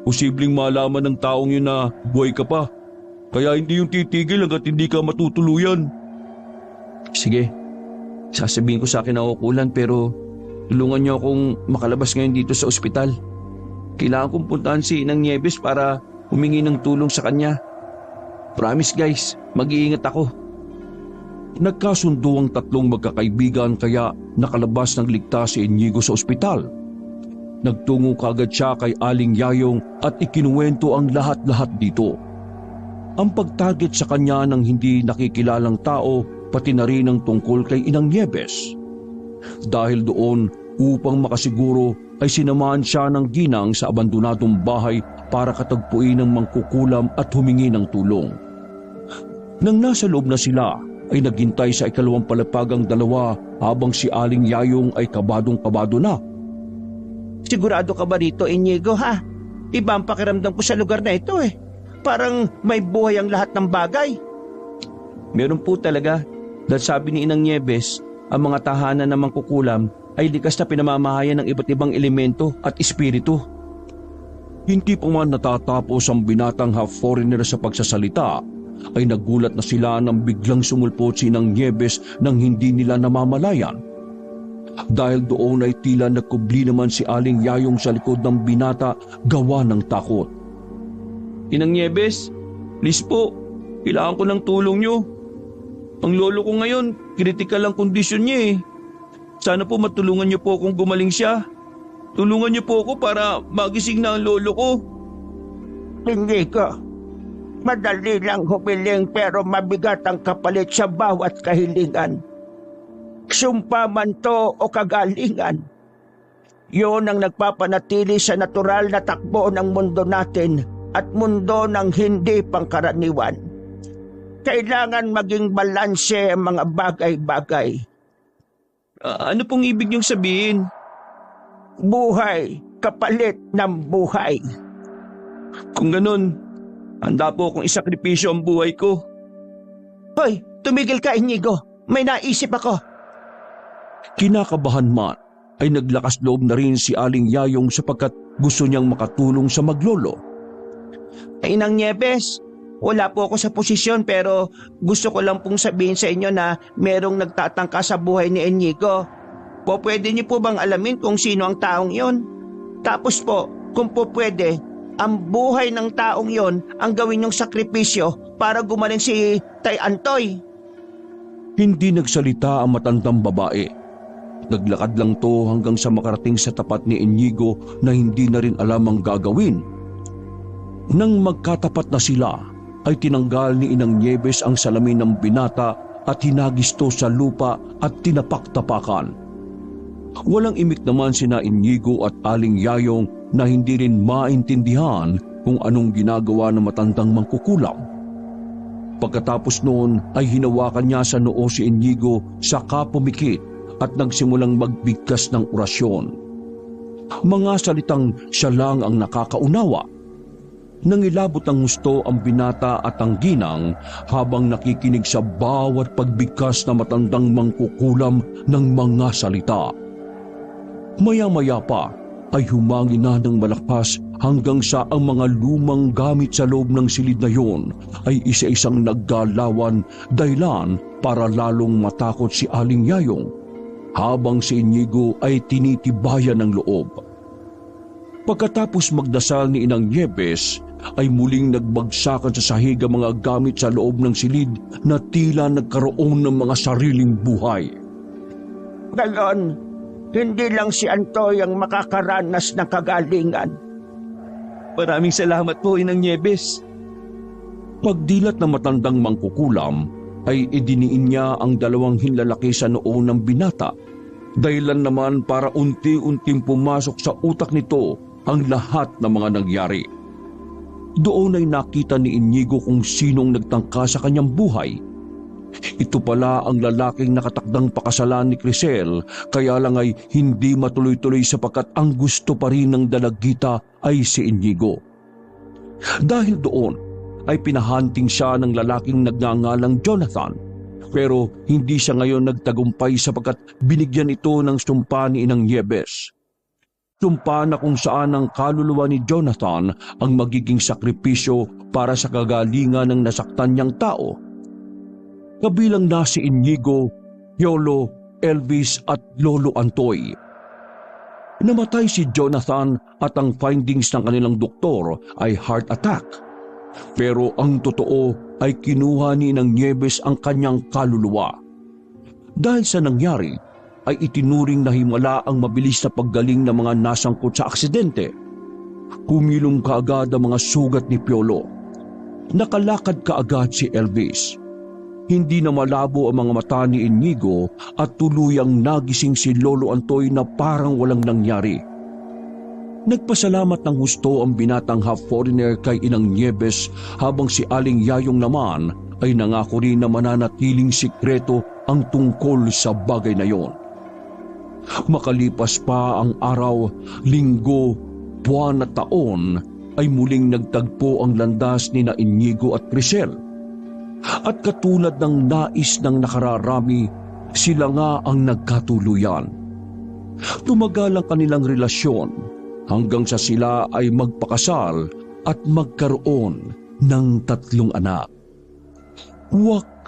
posibleng malaman ng taong yun na buhay ka pa. Kaya hindi yung titigil hanggat hindi ka matutuluyan. Sige, sasabihin ko sa akin na ukulan pero tulungan niyo akong makalabas ngayon dito sa ospital. Kailangan kong puntahan si Inang Nieves para humingi ng tulong sa kanya. Promise guys, mag-iingat ako. Nagkasundo ang 3 magkakaibigan kaya nakalabas ng ligtas si Inigo sa ospital. Nagtungo kagad siya kay Aling Yayong at ikinuwento ang lahat-lahat dito. Ang pagtarget sa kanya ng hindi nakikilalang tao pati na rin ang tungkol kay Inang Nieves. Dahil doon, upang makasiguro ay sinamahan siya ng ginang sa abandonadong bahay para katagpuin ng mangkukulam at humingi ng tulong. Nang nasa loob na sila, ay naghintay sa ikalawang palapagang 2 habang si Aling Yayong ay kabadong-kabado na. Sigurado ka ba rito, Inigo, ha? Iba ang pakiramdam ko sa lugar na ito eh. Parang may buhay ang lahat ng bagay. Meron po talaga dahil sabi ni Inang Nieves, ang mga tahanan ng mangkukulam ay likas na pinamamahayan ng iba't ibang elemento at espiritu. Hindi pa man natatapos ang binatang half-foreigner sa pagsasalita, ay nagulat na sila nang biglang sumulpot si Inang Nieves nang hindi nila namamalayan. Dahil doon ay tila nagkubli naman si Aling Yayong sa likod ng binata gawa ng takot. Inang Nieves, please po, kailangan ko ng tulong niyo. Ang lolo ko ngayon, kritikal ang kondisyon niya eh. Sana po matulungan niyo po akong gumaling siya. Tulungan niyo po ako para magising na ang lolo ko. Inigo, madali lang humiling pero mabigat ang kapalit sa bawat kahilingan. Sumpa man to o kagalingan. Yun ang nagpapanatili sa natural na takbo ng mundo natin at mundo ng hindi pangkaraniwan. Kailangan maging balanse ang mga bagay-bagay. Ano pong ibig niyong sabihin? Buhay, kapalit ng buhay. Kung ganun, handa po akong isakripisyo ang buhay ko. Hoy, tumigil ka, Inigo. May naisip ako. Kinakabahan man ay naglakas loob na rin si Aling Yayong sapagkat gusto niyang makatulong sa maglolo. Inang Nieves, wala po ako sa posisyon pero gusto ko lang pong sabihin sa inyo na merong nagtatangka sa buhay ni Inigo. Pwede niyo po bang alamin kung sino ang taong yon? Tapos po, kung po pwede, ang buhay ng taong yon ang gawin niyong sakripisyo para gumaling si Tay Antoy. Hindi nagsalita ang matandang babae. Naglakad lang to hanggang sa makarating sa tapat ni Inigo na hindi na rin alam ang gagawin. Nang magkatapat na sila, ay tinanggal ni Inang Nieves ang salamin ng binata at hinagisto sa lupa at tinapak-tapakan. Walang imik naman sina Inigo at Aling Yayong na hindi rin maintindihan kung anong ginagawa ng matandang mangkukulam. Pagkatapos noon ay hinawakan niya sa noo si Inigo saka pumikit at nagsimulang magbigkas ng orasyon. Mga salitang siya lang ang nakakaunawa. Nangilabot ng gusto ang binata at ang ginang habang nakikinig sa bawat pagbigkas na matandang mangkukulam ng mga salita. Maya-maya pa ay humangin na ng malakas hanggang sa ang mga lumang gamit sa loob ng silid na yon ay isa-isang naggalawan dahilan para lalong matakot si Aling Yayong habang si Inigo ay tinitibayan ng loob. Pagkatapos magdasal ni Inang Nieves ay muling nagbagsakan sa sahig ang mga gamit sa loob ng silid na tila nagkaroon ng mga sariling buhay. Gayon, hindi lang si Antoy ang makakaranas ng kagalingan. Maraming salamat po, Inang Nieves. Pagdilat ng matandang mangkukulam ay idiniin niya ang dalawang hinlalaki sa noo ng binata. Dahilan naman para unti-unting pumasok sa utak nito ang lahat ng mga nangyari. Doon ay nakita ni Inigo kung sinong nagtangka sa kanyang buhay. Ito pala ang lalaking nakatakdang pakasalan ni Crisel, kaya lang ay hindi matuloy-tuloy sapagkat ang gusto pa rin ng dalagita ay si Inigo. Dahil doon ay pinahunting siya ng lalaking nagngangalang Jonathan, pero hindi siya ngayon nagtagumpay sapagkat binigyan ito ng sumpa ni Inang Niebes. Sumpa na kung saan ang kaluluwa ni Jonathan ang magiging sakripisyo para sa kagalingan ng nasaktan niyang tao. Kabilang na si Inigo, Yolo, Elvis at Lolo Antoy. Namatay si Jonathan at ang findings ng kanilang doktor ay heart attack. Pero ang totoo ay kinuha ni Inang Niebes ang kanyang kaluluwa. Dahil sa nangyari, ay itinuring na himala ang mabilis na paggaling ng mga nasangkot sa aksidente. Kumilong kaagad ang mga sugat ni Piolo. Nakalakad kaagad si Elvis. Hindi na malabo ang mga mata ni Inigo at tuluyang nagising si Lolo Antoy na parang walang nangyari. Nagpasalamat ng husto ang binatang half-foreigner kay Inang Niebes habang si Aling Yayong naman ay nangako rin na mananatiling sikreto ang tungkol sa bagay na yon. Makalipas pa ang araw, linggo, buwan at taon ay muling nagtagpo ang landas ni na Inigo at Crisel. At katulad ng nais ng nakararami, sila nga ang nagkatuluyan. Tumagal ang kanilang relasyon hanggang sa sila ay magpakasal at magkaroon ng 3 anak. Wakas!